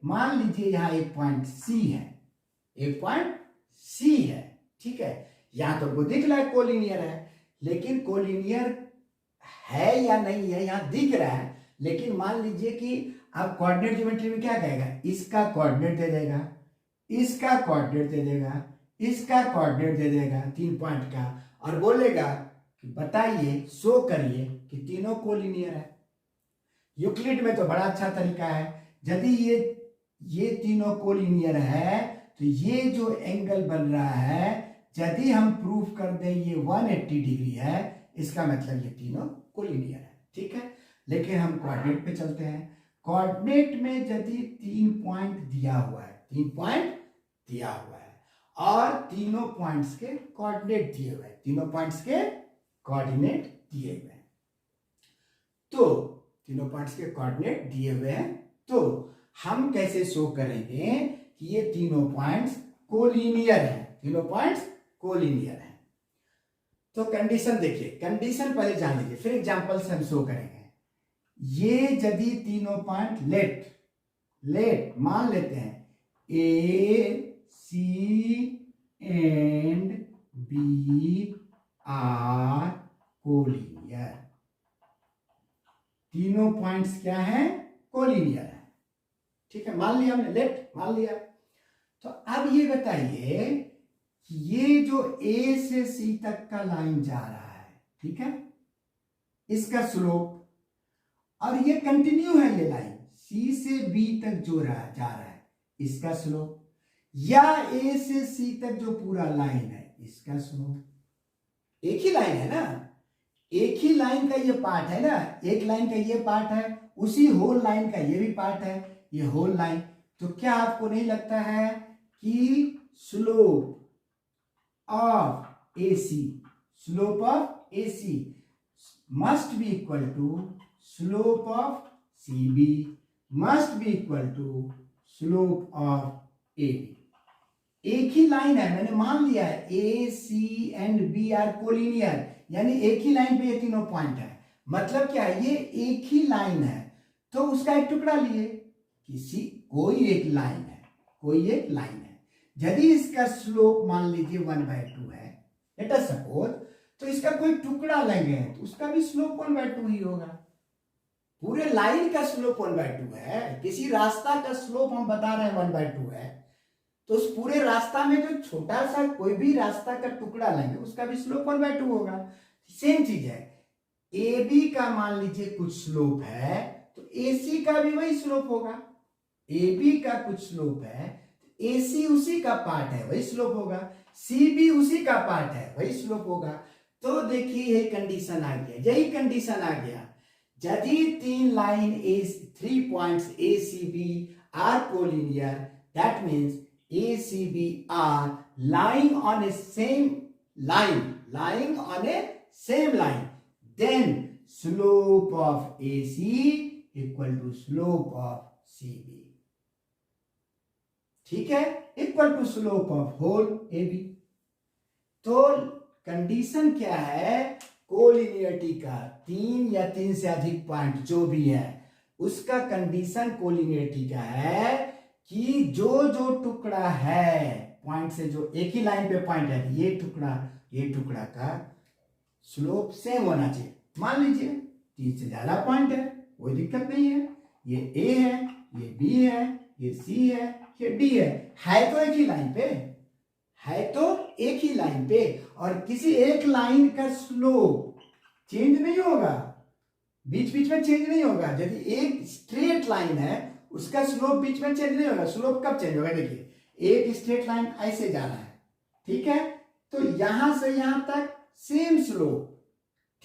मान लीजिए यहां एक पॉइंट सी है, एक पॉइंट सी है। ठीक है, यहां तो दिख रहा है कोलिनियर है, लेकिन कोलिनियर है या नहीं है यहां दिख रहा है, लेकिन मान लीजिए कि अब कोऑर्डिनेट ज्योमेट्री में क्या कहेगा, इसका कोऑर्डिनेट दे देगा, इसका कोऑर्डिनेट दे देगा, इसका कोऑर्डिनेट दे देगा 3 पॉइंट का, और बोलेगा कि बताइए, शो करिए कि तीनों कोलिनियर है। यूक्लिड में तो बड़ा अच्छा तरीका है, यदि ये तीनों कोलिनियर है तो ये जो एंगल बन रहा है, यदि हम प्रूफ कर दें ये 180 डिग्री है, इसका मतलब ये तीनों कोलिनियर है। ठीक है, लेकिन हम कोऑर्डिनेट पे चलते हैं। कोऑर्डिनेट में यदि 3 पॉइंट दिया हुआ है, 3 पॉइंट दिया हुआ है और तीनों पॉइंट्स के कोऑर्डिनेट दिए हुए हैं, तीनों पॉइंट्स के कोऑर्डिनेट दिए हुए हैं, तो तीनों पॉइंट्स के कोऑर्डिनेट दिए हुए हैं, तो हम कैसे शो करेंगे कि ये तीनों पॉइंट्स कोलिनियर हैं, तीनों पॉइंट्स कोलिनियर हैं। तो कंडीशन देखिए, कंडीशन पहले जान लीजिए, फिर एग्जांपल से हम शो करेंगे। ये यदि तीनों पॉइंट लेट मान लेते हैं ए सी एंड बी आर कोलिनियर, तीनों पॉइंट्स क्या है, कोलिनियर है। ठीक है, मान लिया हमने, लेट मान लिया। तो अब ये बताइए कि ये जो ए से सी तक का लाइन जा रहा है, ठीक है, इसका स्लोप, और ये कंटिन्यू है, ये लाइन सी से बी तक जो जा रहा है, इसका स्लोप, या ए से सी तक जो पूरा लाइन है, इसका स्लोप। एक ही लाइन है ना, एक ही लाइन का ये पार्ट है ना, एक लाइन का ये पार्ट है, उसी होल लाइन का ये भी पार्ट है, ये होल लाइन। तो क्या आपको नहीं लगता है कि slope of AC, slope of AC must be equal to slope of CB must be equal to slope of AB। एक ही लाइन है, मैंने मान लिया है A, C and B are collinear, यानी एक ही लाइन पे ये तीनों पॉइंट है। मतलब क्या है, ये एक ही लाइन है, तो उसका एक टुकड़ा लिए, किसी कोई एक लाइन है, कोई एक लाइन है। यदि इसका स्लोप मान लीजिए 1/2 है, लेट अस सपोज, तो इसका कोई टुकड़ा लेंगे तो उसका भी स्लोप 1/2 ही होगा। पूरे लाइन का स्लोप 1/2 है, किसी रास्ता का स्लोप हम बता रहे हैं 1/2 है, तो उस पूरे रास्ता में जो छोटा सा कोई भी रास्ता का टुकड़ा लेंगे उसका भी स्लोप 1/2 होगा। सेम चीज है, ए बी का मान लीजिए कुछ स्लोप है तो ए सी का भी वही स्लोप होगा। ए बी का कुछ स्लोप है, ए सी उसी का पार्ट है, वही स्लोप होगा। सी बी उसी का पार्ट है, वही स्लोप होगा। तो देखिए ये कंडीशन आ गया, यही कंडीशन आ गया, यदि three points A C B are collinear, that means A, C, B are lying on a same line, then slope of AC equal to slope of CB, ठीक है, equal to slope of whole AB। तो condition क्या है, collinearity का, 3 या 3 से अधिक point जो भी है, उसका कंडीशन कोलिनियरिटी का है कि जो टुकड़ा है पॉइंट से, जो एक ही लाइन पे पॉइंट है, ये टुकड़ा का स्लोप सेम होना चाहिए। मान लीजिए 3 से ज्यादा पॉइंट है, कोई दिक्कत नहीं है, ये A है, ये B है, ये C है, ये D है तो एक ही लाइन पे, है तो एक ही लाइन पे, और किसी एक लाइन का स्लोप चेंज नहीं होगा, बीच बीच में चेंज नहीं होगा। यदि एक स्ट्रेट लाइन है उसका स्लोप बीच में चेंज नहीं होगा। स्लोप कब चेंज होगा, देखिए एक स्ट्रेट लाइन ऐसे जाना है, ठीक है, तो यहां से यहां तक सेम स्लोप,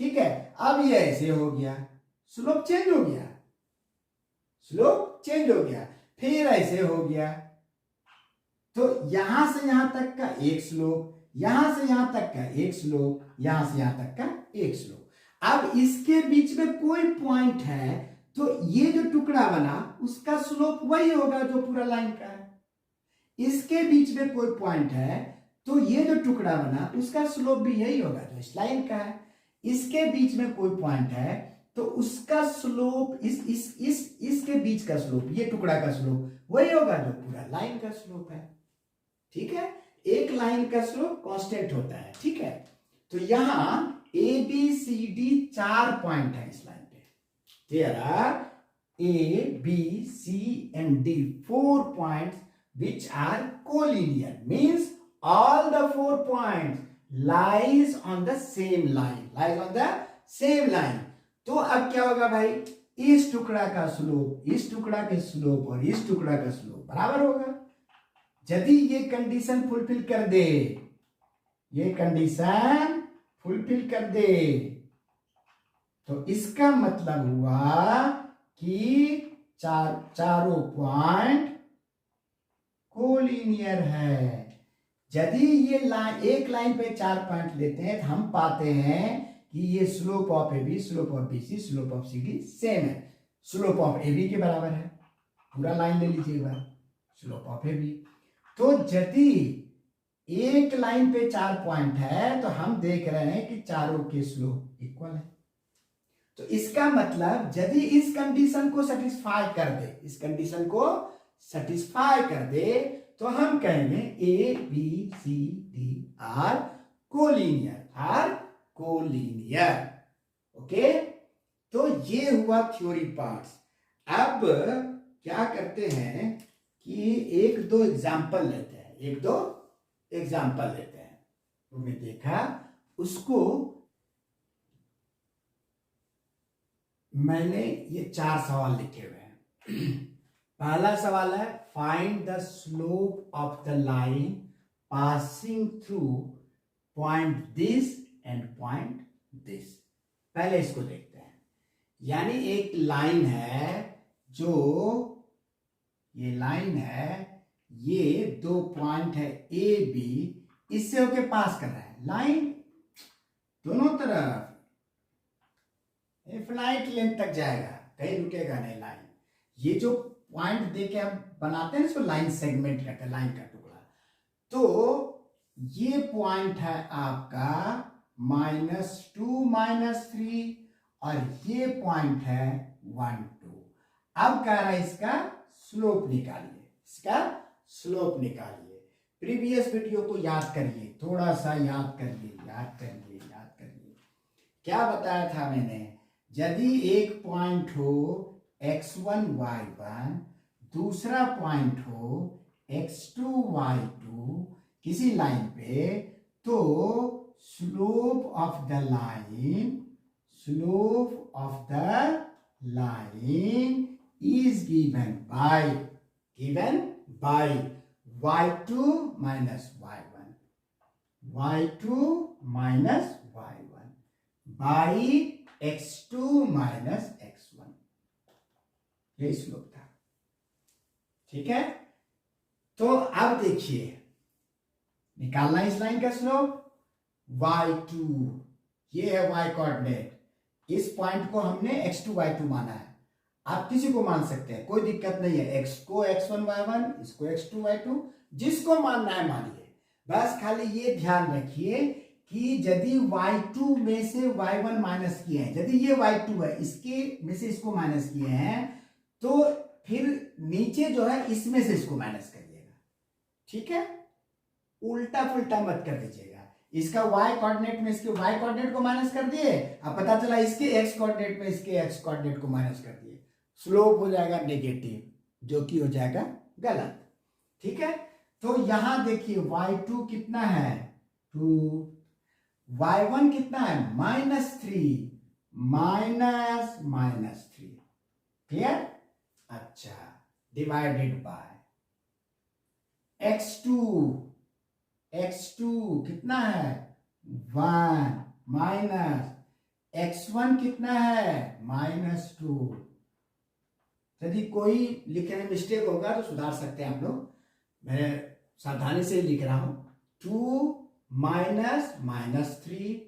ठीक है। अब ये ऐसे हो गया, स्लोप चेंज हो गया, स्लोप चेंज हो गया, फिर ऐसे हो गया, तो यहां से यहां तक का एक स्लोप, यहां से यहां तक का एक स्लोप, यहां से यहां तक का एक स्लोप। अब इसके बीच में कोई पॉइंट है तो ये जो टुकड़ा बना उसका स्लोप वही होगा जो पूरा लाइन का है। इसके बीच में कोई पॉइंट है तो ये जो टुकड़ा बना उसका स्लोप भी यही होगा जो इस लाइन का है। इसके बीच में कोई पॉइंट है तो उसका स्लोप इसके बीच का स्लोप, ये टुकड़ा का स्लोप वही होगा जो पूरा लाइन का स्लोप है, ठीक है। एक लाइन का स्लोप कांस्टेंट होता है, ठीक है। तो यहां A B C D 4 point है इस लाइन पे। There are A, B, C and D 4 points which are collinear, means all the 4 points lies on the same line, lies on the same line. तो अब क्या होगा भाई, इस टुकड़ा का स्लोप, इस टुकड़ा के स्लोप और इस टुकड़ा का स्लोप बराबर होगा। यदि ये कंडीशन फुलफिल कर दे, ये कंडीशन फुलफिल कर दे, तो इसका मतलब हुआ कि चारों पॉइंट कोलिनियर है। यदि ये लाइन, एक लाइन पे 4 पॉइंट लेते हैं तो हम पाते हैं कि ये slope of A B, slope of B C, slope of C D same है। स्लोप ऑफ ए बी के बराबर है, पूरा लाइन ले लीजिएगा, स्लोप ऑफ ए बी। तो यदि एक लाइन पे 4 पॉइंट है तो हम देख रहे हैं कि चारों के स्लोप इक्वल है। तो इसका मतलब यदि इस कंडीशन को सेटिस्फाई कर दे, इस कंडीशन को सेटिस्फाई कर दे, तो हम कहेंगे A B C D are collinear, okay. तो ये हुआ थ्योरी पार्ट्स। अब क्या करते हैं कि एक दो एग्जाम्पल लेते हैं, एक दो एग्जाम्पल लेते हैं। तुमने देखा उसको, मैंने ये 4 सवाल लिखे हुए हैं। पहला सवाल है find the slope of the line passing through point this and point this. पहले इसको देखते हैं। यानी एक लाइन है, जो ये लाइन है, ये 2 पॉइंट है ए बी, इससे होके पास कर रहा है लाइन दोनों तरफ, इनफिनाइट लेंथ तक जाएगा, कहीं रुकेगा नहीं लाइन। ये जो पॉइंट देके हम बनाते हैं इसको लाइन सेगमेंट कहते हैं, लाइन का टुकड़ा। तो ये पॉइंट है आपका -2 -3 और ये पॉइंट है 1 2। अब कह रहा है इसका स्लोप निकालिए, इसका स्लोप निकालिए। प्रीवियस वीडियो को याद करिए, थोड़ा सा याद करिए। क्या बताया था मैंने, यदि एक पॉइंट हो x1 y1, दूसरा पॉइंट हो x2 y2 किसी लाइन पे, तो slope of the line is given by y2 minus y1 by x2 minus x1, यही स्लोप था। ठीक है, तो अब देखिए निकालना इस लाइन का स्लोप y2, ये है y कोऑर्डिनेट। इस पॉइंट को हमने x2 y2 माना है, आप किसी को मान सकते हैं, कोई दिक्कत नहीं है। x को x1 y1, इसको x2 y2, जिसको मानना है मानिए। बस खाली ये ध्यान रखिए कि यदि y2 में से y1 माइनस किए हैं, यदि ये y2 है, इसके में से इसको माइनस किए हैं, तो फिर नीचे जो है इसमें से इसको माइनस करिएगा। ठीक है, उल्टा पुल्टा मत कर दीजिएगा। इसका y कोऑर्डिनेट में इसके y कोऑर्डिनेट को माइनस कर दिए, अब पता चला इसके x कोऑर्डिनेट में इसके x कोऑर्डिनेट को माइनस कर दिए, स्लोप हो जाएगा नेगेटिव, जो कि हो जाएगा गलत। ठीक है, तो यहां देखिए y2 कितना है 2, y1 कितना है -3, -3। क्लियर? अच्छा, डिवाइडेड बाय x2 कितना है 1 माइनस x1 कितना है -2। यदि कोई लिखने में मिस्टेक होगा तो सुधार सकते हैं आप लोग, मैं सावधानी से लिख रहा हूं। 2 -3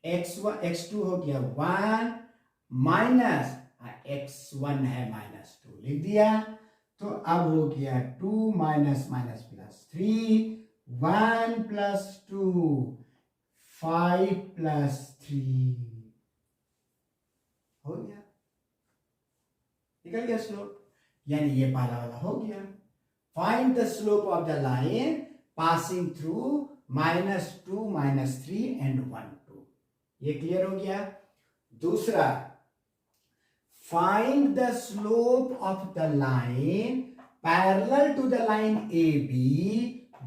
x2 हो गया 1 माइनस x1 है -2, लिख दिया। तो अब हो गया 2 माइनस +3, 1 + 2 5 + 3 हो गया, निकल गया स्लोप। यानी ये पहला वाला हो गया। Find the slope of the line passing through -2 -3 and 1 2। ये क्लियर हो गया। दूसरा, find the slope of the line parallel to the line AB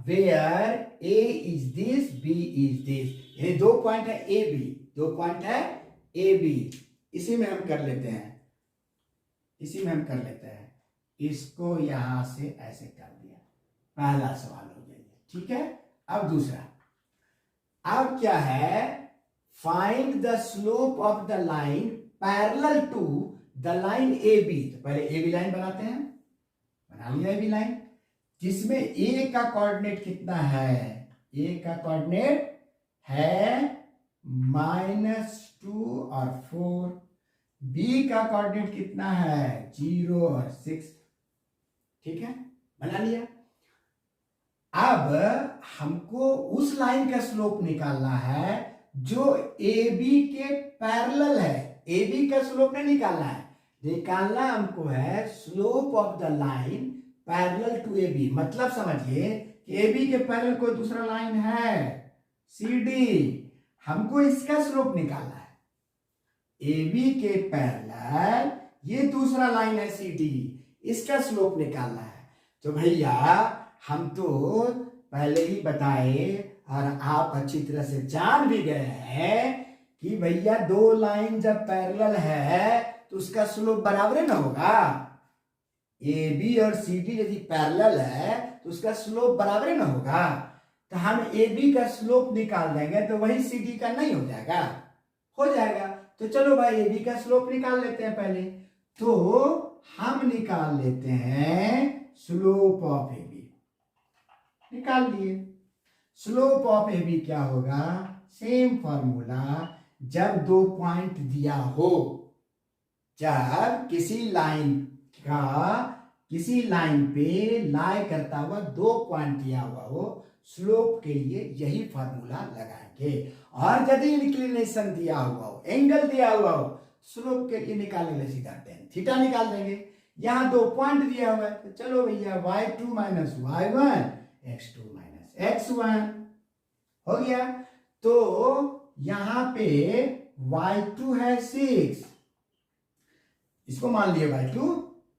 where A is this, B is this. ये 2 पॉइंट है AB, दो पॉइंट है A B, इसी में हम कर लेते हैं, इसको यहां से ऐसे कर दिया, पहला सवाल हो गया ये, ठीक है। अब दूसरा, अब क्या है, find the slope of the line parallel to the line A B. तो पहले ए बी लाइन बनाते हैं, बना लिया ए बी लाइन, जिसमें ए का कोऑर्डिनेट कितना है, ए का कोऑर्डिनेट है -2 और 4, बी का कोऑर्डिनेट कितना है 0 और 6, ठीक है, बना लिया। अब हमको उस लाइन का स्लोप निकालना है जो ए बी के पैरेलल है, ए बी का स्लोप नहीं निकालना है, निकालना हमको है slope of the line parallel to A B. मतलब समझिए कि ए बी के पैरेलल कोई दूसरा लाइन है सी डी, हमको इसका स्लोप निकालना है, ए बी के पैरेलल ये दूसरा लाइन है सी डी, इसका स्लोप निकालना है। तो भैया हम तो पहले ही बताए और आप अच्छी तरह से जान भी गए हैं कि भैया दो लाइन जब पैरेलल है तो उसका स्लोप बराबर ना होगा, ए बी और सी डी यदि पैरेलल है तो उसका स्लोप बराबर ना होगा। तो हम ए बी का स्लोप निकाल देंगे तो वही सी डी का नहीं हो जाएगा, हो जाएगा। तो चलो भाई ए बी का स्लोप निकाल लेते हैं पहले, तो हम निकाल लेते हैं स्लोप ऑफ ए बी, निकाल दिए। स्लोप ऑफ ए बी क्या होगा, सेम फॉर्मूला, जब दो पॉइंट दिया हो, जब किसी लाइन पे लाई करता हुआ दो पॉइंट दिया हुआ हो, स्लोप के लिए यही फॉर्मूला लगाएंगे। और यदि इंक्लिनेशन दिया हुआ हो, एंगल दिया हुआ हो, स्लोप के लिए निकालने के सीधा tan थीटा निकाल देंगे। यहां दो पॉइंट दिया हुआ है तो चलो भैया y2 minus y1 x2 minus x1 हो गया। तो यहां पे y2 है 6, इसको मान लिया y2,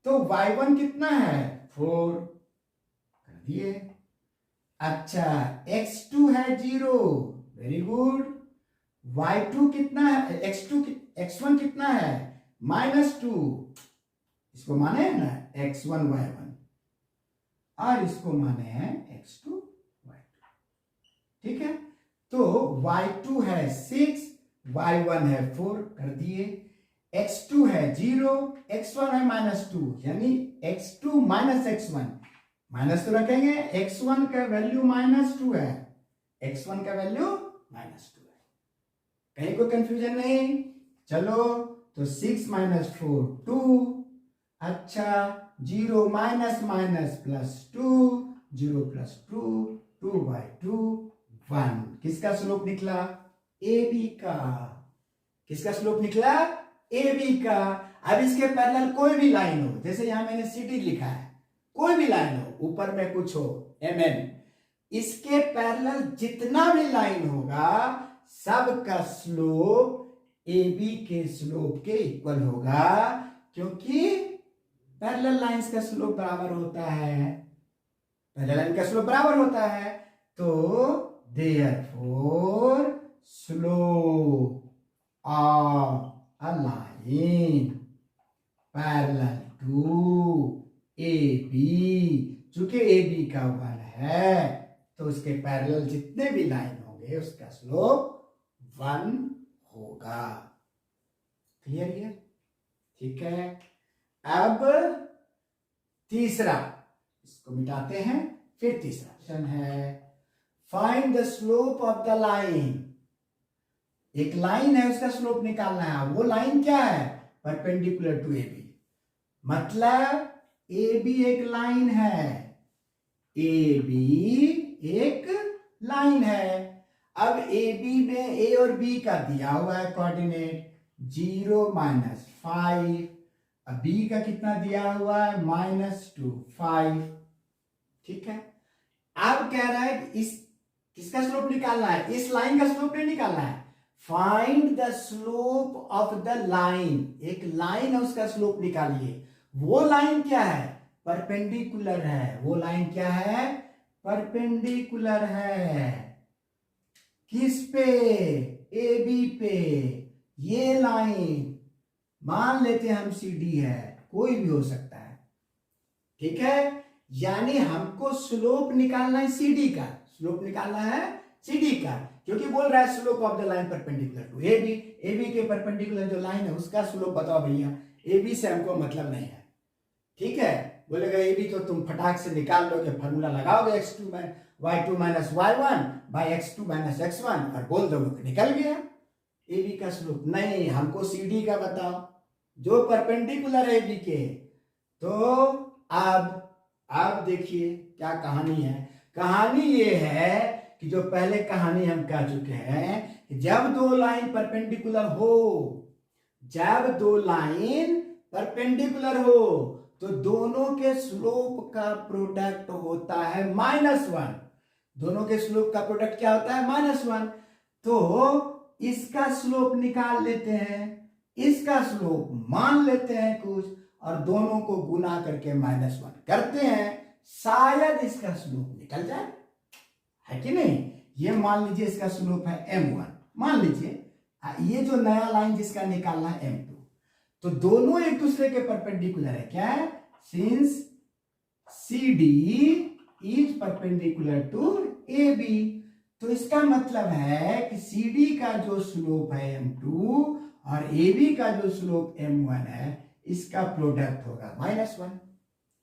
तो y1 कितना है 4 कर दिए। अच्छा x2 है 0, वेरी गुड। y2 कितना है, x1 कितना है -2, इसको माने है ना x1 y1, और इसको माने हैं x2 y2, ठीक है। तो y2 है 6, y1 है 4 कर दिए, x2 है 0, x1 है -2, यानी x2 माइनस x1, माइनस तो रखेंगे, x1 का वैल्यू -2 है, x1 का वैल्यू -2 है, कहीं कोई कंफ्यूजन नहीं। चलो तो 6 माइनस 4 2, अच्छा 0 माइनस माइनस प्लस 2, 0 प्लस 2, 2/2 1, किसका स्लोप निकला ए बी का, किसका स्लोप निकला ए बी का। अब इसके पैरेलल कोई भी लाइन हो, जैसे यहां मैंने सी डी लिखा है, कोई भी लाइन हो, ऊपर में कुछ हो एम एन, इसके पैरेलल जितना भी लाइन होगा सब का स्लोप ए बी के स्लोप के इक्वल होगा, क्योंकि पैरेलल लाइंस का स्लोप बराबर होता है, पैरेलल लाइन का स्लोप बराबर होता है। तो therefore slope of a line parallel to A B, चूंकि ए बी का 1 है तो उसके पैरेलल जितने भी लाइन होंगे उसका स्लोप 1 होगा। क्लियर है, ठीक है। अब तीसरा, इसको मिटाते हैं, फिर तीसरा क्वेश्चन है find the slope of the line. एक लाइन है उसका स्लोप निकालना है, वो लाइन क्या है परपेंडिकुलर टू ए बी, मतलब ए बी एक लाइन है, ए बी एक लाइन है। अब ए बी में ए और बी का दिया हुआ है कोऑर्डिनेट 0 -5, अब बी का कितना दिया हुआ है -2 5, ठीक है। अब कह रहा है कि इस किसका स्लोप निकालना है, इस लाइन का स्लोप नहीं निकालना है, find the slope of the line, एक लाइन है उसका स्लोप निकालिए। वो लाइन क्या है परपेंडिकुलर है, वो लाइन क्या है परपेंडिकुलर है, किस पे ए बी पे ये लाइन मान लेते हैं हम सी डी है, कोई भी हो सकता है, ठीक है। यानी हमको स्लोप निकालना है सी डी का, स्लोप निकालना है सी डी का, क्योंकि बोल रहा है slope of the line perpendicular to A B, A B के परपेंडिकुलर जो लाइन है उसका स्लोप बताओ भैया। ए बी से हमको मतलब नहीं है, ठीक है। बोलेगा ए बी तो तुम फटाक से निकाल लोगे, फॉर्मूला लगाओगे x2 में y2 minus y1 by x2 minus x1 और बोल दोगे निकल गया ए बी का स्लोप। नहीं, हमको सी डी का बताओ जो परपेंडिकुलर है ए बी के। तो अब देखिए क्या कहानी है। कहानी ये है कि जो पहले कहानी हम कह चुके हैं कि जब दो लाइन परपेंडिकुलर हो, जब दो लाइन परपेंडिकुलर हो तो दोनों के स्लोप का प्रोडक्ट होता है -1। दोनों के स्लोप का प्रोडक्ट क्या होता है? -1। तो इसका स्लोप निकाल लेते हैं, इसका स्लोप मान लेते हैं कुछ और दोनों को गुना करके -1 करते हैं, शायद इसका स्लोप निकल जाए, है कि नहीं। ये मान लीजिए इसका स्लोप है m1, मान लीजिए ये जो नया लाइन जिसका निकालना है m2, तो दोनों एक दूसरे के परपेंडिकुलर है। क्या है? Since C D is perpendicular to A B, तो इसका मतलब है कि सी डी का जो स्लोप है m2 और ए बी का जो स्लोप m1 है, इसका प्रोडक्ट होगा -1।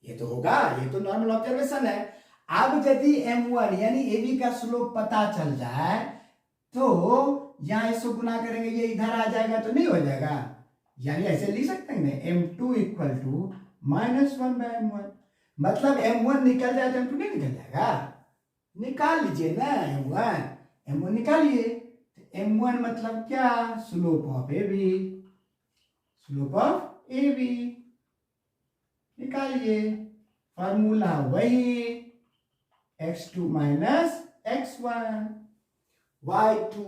ये तो होगा, ये तो नॉर्मल ऑब्जर्वेशन है। अब यदि m1 यानी ए बी का स्लोप पता चल जाए तो यहां इसको गुना करेंगे, ये इधर आ जाएगा तो नहीं हो जाएगा। यानी ऐसे लिख सकते हैं m2 equal to -1 bye m1, मतलब m1 निकल जाए तो m2 नहीं निकल जाएगा। निकाल लीजिए ना m1 निकालिए। m1 मतलब क्या? Slope of A B, slope of A B निकालिए। फॉर्मूला वही x2 माइनस x1, y2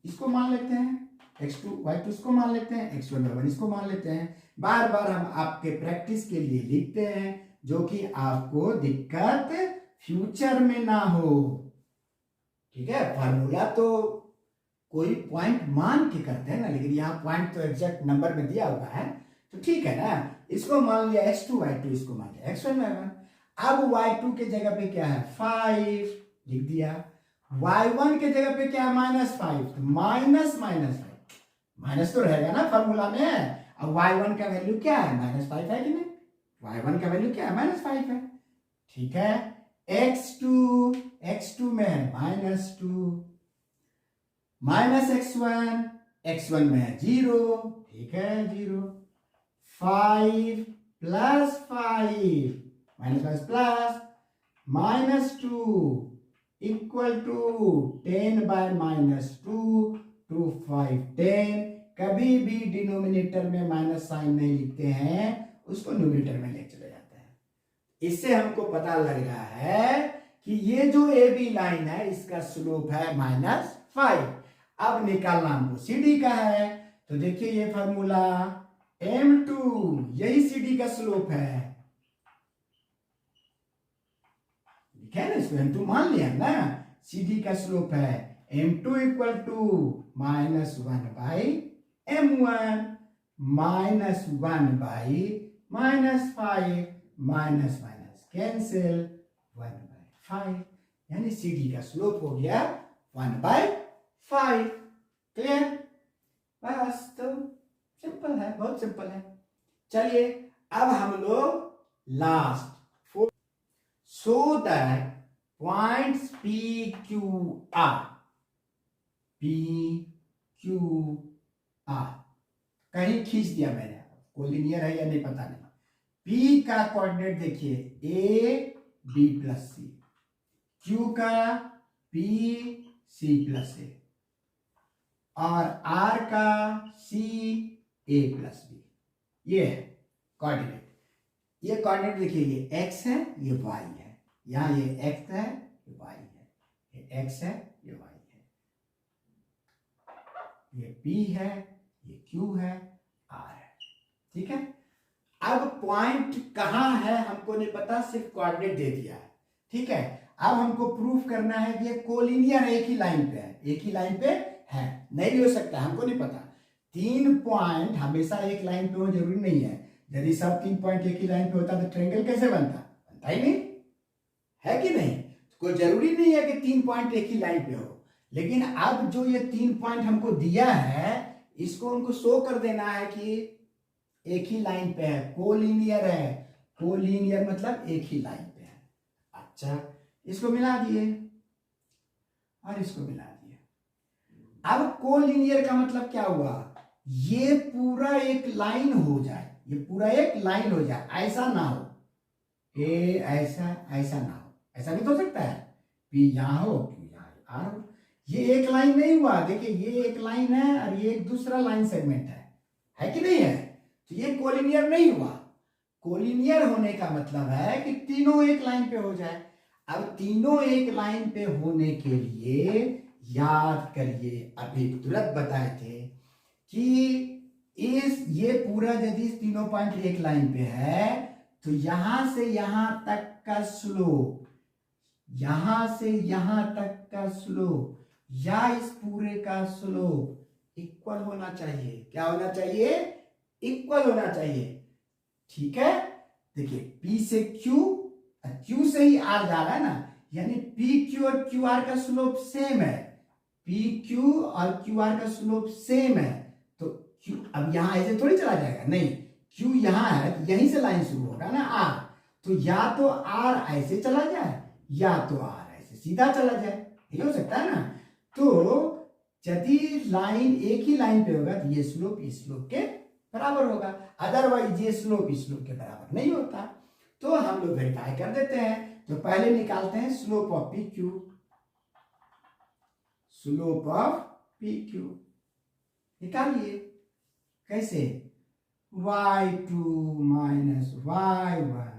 इसको मान लेते हैं, x2 y2 इसको मान लेते हैं, x1 y1 इसको मान लेते हैं। बार बार हम आपके प्रैक्टिस के लिए लिखते हैं जो कि आपको दिक्कत फ्यूचर में ना हो, ठीक है। फॉर्मूला तो कोई पॉइंट मान के करते हैं ना, लेकिन यहाँ पॉइंट तो एग्जैक्ट नंबर में दिया हुआ है तो ठीक है ना। इसको मान लिया x2 y2, इसको मान लिया x1 y1। अब y2 के जगह पे क्या है? 5 लिख दिया। y1 के जगह पे क्या है? -5, तो माइनस माइनस तो रहेगा ना फॉर्मूला में। अब y1 का वैल्यू क्या है? -5 है कि नहीं? y1 का वैल्यू क्या है? -5 है, ठीक है। x2 में है -2, माइनस x1 में है 0, ठीक है 0। 5 plus 5 minus plus -2 equal to 10 by -2 2 5 10। कभी भी डिनोमिनेटर में माइनस साइन नहीं लिखते हैं, उसको न्यूमरेटर में ले चले जाते हैं। इससे हमको पता लग रहा है कि ये जो ए बी लाइन है इसका स्लोप है -5। अब निकालना हमको सी डी का है, तो देखिए ये फॉर्मूला m2 यही सी डी का स्लोप है, ठीक है ना। इसको m2 मान लिया ना, सी डी का स्लोप है m2 equal to -1 by m1 -1 by -5 minus cancel 1/5, यानी सी डी का स्लोप हो गया 1/5। क्लियर? बस तो सिंपल है, बहुत सिंपल है। चलिए अब हम लोग last so that points P Q R कहीं खींच दिया मैंने, कोलिनियर है या नहीं पता नहीं। P का कोऑर्डिनेट देखिए a b plus C, Q का p c प्लस a और R का c a प्लस b। ये है कोऑर्डिनेट। ये कोऑर्डिनेट देखिए, ये x है, ये y है। यहाँ ये x है, ये y है, ये x है, ये y है, ये p है, ये q है, r है, ठीक है। अब पॉइंट कहां है हमको नहीं पता, सिर्फ कोऑर्डिनेट दे दिया है, ठीक है। अब हमको प्रूफ करना है कि ये कोलिनियर एक ही लाइन पे है, एक ही लाइन पे है, नहीं भी हो सकता, हमको नहीं पता। 3 पॉइंट हमेशा एक लाइन पे हो जरूरी नहीं है। यदि सब 3 पॉइंट एक ही लाइन पे होता तो ट्रायंगल कैसे बनता? बनता ही नहीं, है कि नहीं? तो कोई जरूरी नहीं है कि 3 पॉइंट एक ही लाइन पे हो। लेकिन अब जो ये 3 पॉइंट हमको दिया है, इसको उनको शो कर देना है कि एक ही लाइन पे है, कोलिनियर है। कोलिनियर मतलब एक ही लाइन पे है। अच्छा, इसको मिला दिए और इसको मिला दिए। अब कोलिनियर का मतलब क्या हुआ? ये पूरा एक लाइन हो जाए, ये पूरा एक लाइन हो जाए, ऐसा ना हो ए ऐसा, ऐसा ना हो। ऐसा भी तो हो सकता है, पी यहां हो, क्यू यहां आर हो। ये एक लाइन नहीं हुआ। देखिए, ये एक लाइन है और ये एक दूसरा लाइन सेगमेंट है कि नहीं है? तो ये कोलिनियर नहीं हुआ। कोलिनियर होने का मतलब है कि तीनों एक लाइन पे हो जाए। अब तीनों एक लाइन पे होने के लिए याद करिए, अभी तुरंत बताए थे कि ये पूरा यदि तीनों पॉइंट एक लाइन पे है तो यहां से यहां तक का स्लोप, यहां से यहां तक का स्लोप या इस पूरे का स्लोप इक्वल होना चाहिए। क्या होना चाहिए? इक्वल होना चाहिए। ठीक है, देखिए P से Q, Q से ही R जा रहा है ना, यानी PQ और QR का स्लोप सेम है। PQ और QR का स्लोप सेम है। तो Q अब यहां ऐसे थोड़ी चला जाएगा, नहीं, Q यहां है तो यहीं से लाइन शुरू होगा ना R। तो या तो R ऐसे चला जाए या तो R ऐसे सीधा चला जाए, ये हो सकता है ना। तो यदि लाइन एक ही लाइन पे होगा तो ये स्लोप इस स्लोप के बराबर होगा, अदरवाइज ये स्लोप इस स्लोप के बराबर नहीं होता। तो हम लोग वेरीफाई कर देते हैं। तो पहले निकालते हैं slope of P Q. Slope of P Q निकालिए। कैसे? y2 minus y1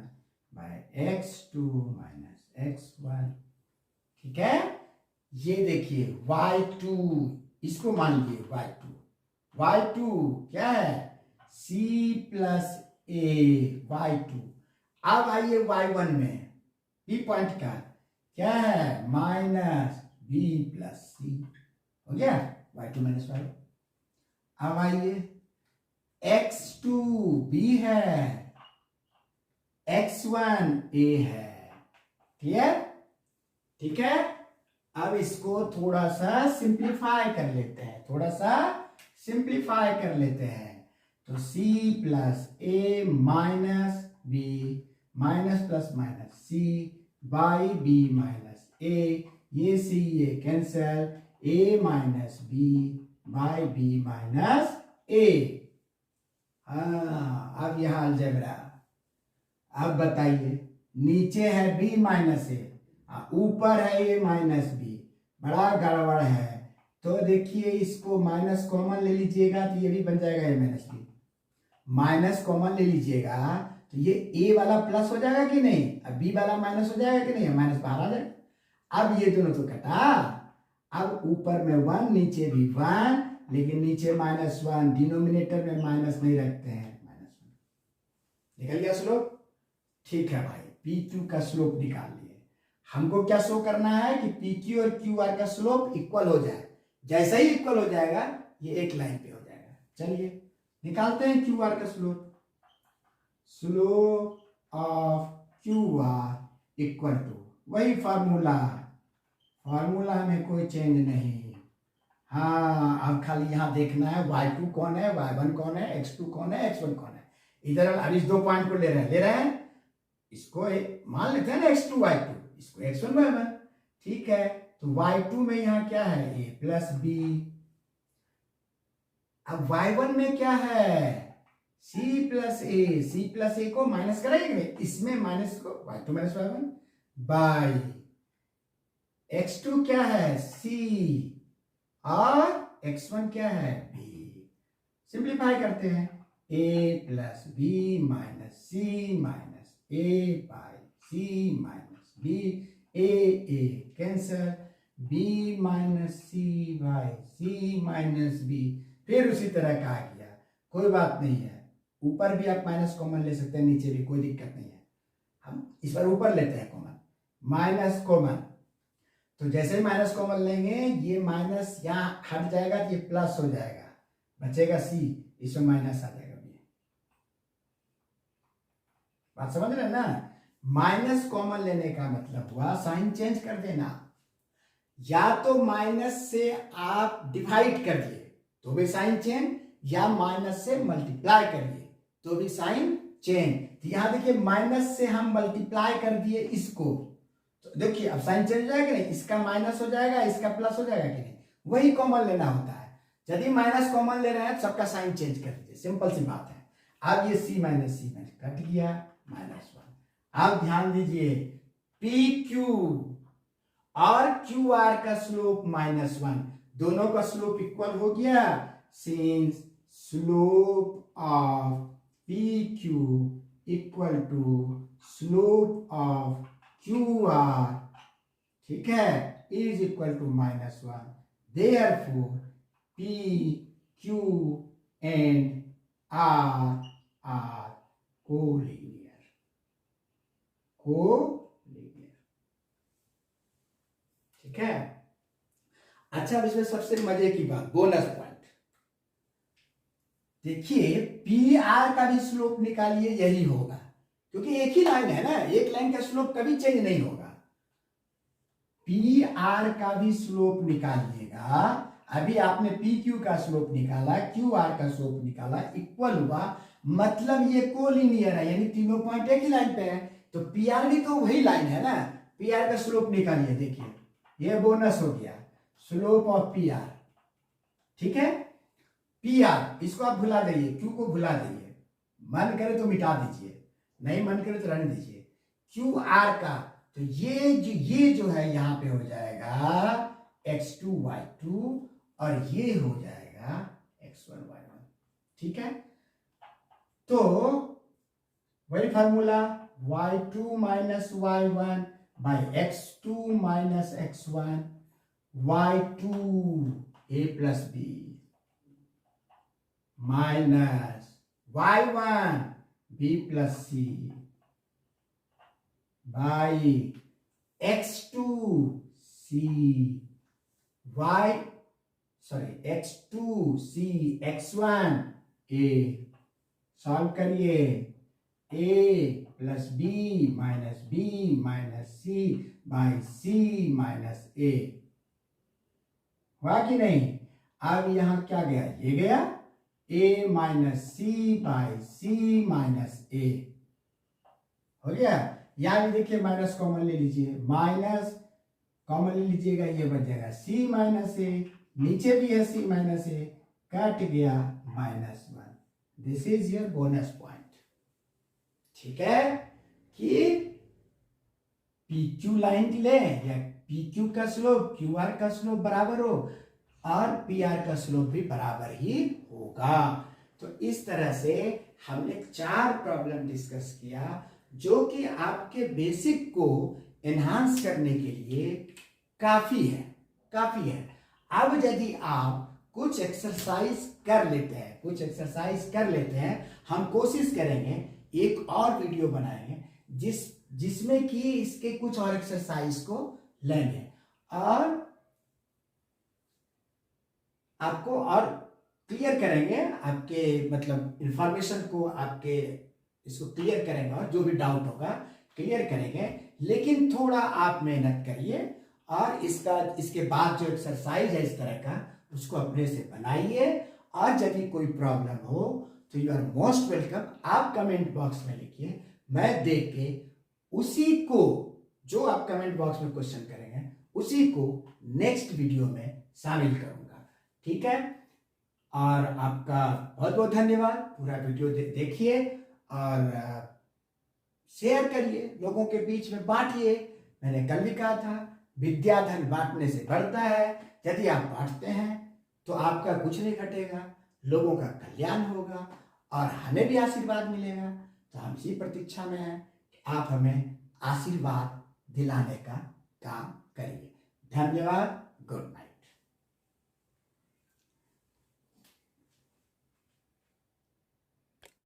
bye x2 minus x1। ठीक है, ये देखिए y2, इसको मान लीजिए y2। y2 क्या है? c plus a y2। अब आइए y1 में, b पॉइंट का क्या है? Minus b plus c। हो गया y2 माइनस y। अब आइए x2 b है, x1 a है। क्लियर? ठीक है, अब इसको थोड़ा सा सिंप्लीफाई कर लेते हैं, थोड़ा सा सिंप्लीफाई कर लेते हैं। तो c plus a minus b minus plus minus c by b minus a, ये c ये cancel, a minus b by b minus a। हाँ, अब यहां अलजेब्रा। अब बताइए, नीचे है b माइनस a, ऊपर है a माइनस b, बड़ा गड़बड़ है। तो देखिए, इसको माइनस कॉमन ले लीजिएगा तो ये भी बन जाएगा a minus b। Minus common ले लीजिएगा तो ये a वाला प्लस हो जाएगा कि नहीं, अब b वाला माइनस हो जाएगा कि नहीं, माइनस बाहर आ जाएगा। अब ये दोनों तो कटा। अब ऊपर में 1, नीचे भी 1, लेकिन नीचे -1, डिनोमिनेटर में माइनस नहीं रखते हैं, -1 निकल गया स्लोप। ठीक है भाई, P2 का स्लोप निकाल लिए। हमको क्या शो करना है कि PQ और QR का स्लोप इक्वल हो जाए। जैसे ही इक्वल हो जाएगा ये एक लाइन पे हो जाएगा। चलिए निकालते हैं QR का slope. Slope of QR equal to वही फार्मूला, फार्मूला में कोई चेंज नहीं। हाँ, अब खाली यहां देखना है y2 कौन है, y1 कौन है, x2 कौन है, x1 कौन है। इधर अब इस 2 पॉइंट को ले रहे हैं, इसको मान लेते हैं ना x2 y2, इसको x1 y1। ठीक है, तो y2 में यहां क्या है? a plus b। अब y1 में क्या है? c plus a। c plus a को माइनस कराइए, इसमें माइनस को y2 minus y1 by x2 क्या है? c और x1 क्या है? b। सिंप्लीफाई करते हैं, a plus b minus c minus a by c minus b, a cancel, b minus c by c minus b। फिर उसी तरह का आ गया, कोई बात नहीं है। ऊपर भी आप माइनस कॉमन ले सकते हैं, नीचे भी, कोई दिक्कत नहीं है। हम इस बार ऊपर लेते हैं कॉमन, माइनस कॉमन, तो जैसे ही माइनस कॉमन लेंगे ये माइनस यहाँ हट जाएगा तो ये प्लस हो जाएगा, बचेगा सी, इसमें माइनस आ जाएगा। बात समझ रहे हैं ना? माइनस कॉमन लेने का मतलब हुआ साइन चेंज कर देना। या तो माइनस से आप डिवाइड कर दिए तो भी साइन चेंज, या माइनस से मल्टीप्लाई करिए तो भी साइन चेंज। तो यहां देखिए माइनस से हम मल्टीप्लाई कर दिए इसको, तो देखिए अब साइन चेंज हो जाएगा नहीं, इसका माइनस हो जाएगा, इसका प्लस हो जाएगा कि नहीं? वही कॉमन लेना होता है। यदि माइनस कॉमन ले रहे हैं सबका साइन चेंज कर दीजिए, सिंपल सी बात है। अब ये सी माइनस कट गया, -1। अब ध्यान दीजिए पी क्यू और क्यू आर का स्लोप -1, दोनों का स्लोप इक्वल हो गया। Since slope of P Q equal to slope of Q R, ठीक है, is equal to -1, therefore P Q and R are collinear, ठीक है। अच्छा, अब इसमें सबसे मजे की बात, बोनस पॉइंट देखिए, पी आर का भी स्लोप निकालिए, यही होगा, क्योंकि एक ही लाइन है ना, एक लाइन का स्लोप कभी चेंज नहीं होगा। पी आर का भी स्लोप निकालिएगा। अभी आपने पी क्यू का स्लोप निकाला, क्यू आर का स्लोप निकाला, इक्वल हुआ, मतलब ये कोलिनियर है, यानी तीनों पॉइंट एक ही लाइन पे है। तो पी आर भी तो वही लाइन है ना, पी आर का स्लोप निकालिए। देखिए ये बोनस हो गया, स्लोप ऑफ पी आर, ठीक है। पी आर इसको आप भुला दीजिए, क्यू को भुला दीजिए, मन करे तो मिटा दीजिए, नहीं मन करे तो रहने दीजिए। क्यू आर का तो ये जो है यहां पे हो जाएगा x2 y2 और ये हो जाएगा x1 y1, ठीक है। तो वही formula y2 minus y1 by x2 minus x1, y2 a plus b minus y1 b plus c by x2 c x2 c x1 a, solve करिए, a plus b minus c by c minus a, हुआ कि नहीं? अब यहां क्या गया, ये गया, a minus c by c minus a, हो गया। यहां भी देखिए माइनस कॉमन ले लीजिए, माइनस कॉमन ले लीजिएगा, ये बच जाएगा सी माइनस ए, नीचे भी है सी माइनस ए, कट गया -1। This is your bonus point, ठीक है। कि पी क्यू लाइन ले या पी क्यू का स्लोप क्यू आर का स्लोप बराबर हो और पी आर का स्लोप भी बराबर ही होगा। तो इस तरह से हमने 4 प्रॉब्लम डिस्कस किया जो कि आपके बेसिक को एनहांस करने के लिए काफी है। अब यदि आप कुछ एक्सरसाइज कर लेते हैं, हम कोशिश करेंगे एक और वीडियो बनाएंगे जिसमें कि इसके कुछ और एक्सरसाइज को लेंगे और आपको और क्लियर करेंगे, आपके मतलब इंफॉर्मेशन को आपके इसको क्लियर करेंगे और जो भी डाउट होगा क्लियर करेंगे। लेकिन थोड़ा आप मेहनत करिए और इसके बाद जो एक्सरसाइज है इस तरह का उसको अपने से बनाइए। और यदि कोई प्रॉब्लम हो तो यू आर मोस्ट वेलकम, आप कमेंट बॉक्स में लिखिए, मैं देख के उसी को जो आप कमेंट बॉक्स में क्वेश्चन करेंगे उसी को नेक्स्ट वीडियो में शामिल करूंगा, ठीक है। और आपका बहुत बहुत धन्यवाद। पूरा वीडियो देखिए और शेयर करिए, लोगों के बीच में बांटिए। मैंने कल भी कहा था विद्या धन बांटने से बढ़ता है। यदि आप बांटते हैं तो आपका कुछ नहीं घटेगा, लोगों का कल्याण होगा और हमें भी आशीर्वाद मिलेगा। तो हम इसी प्रतीक्षा में हैं कि आप हमें आशीर्वाद दिलाने का काम करिए। धन्यवाद, गुड नाइट।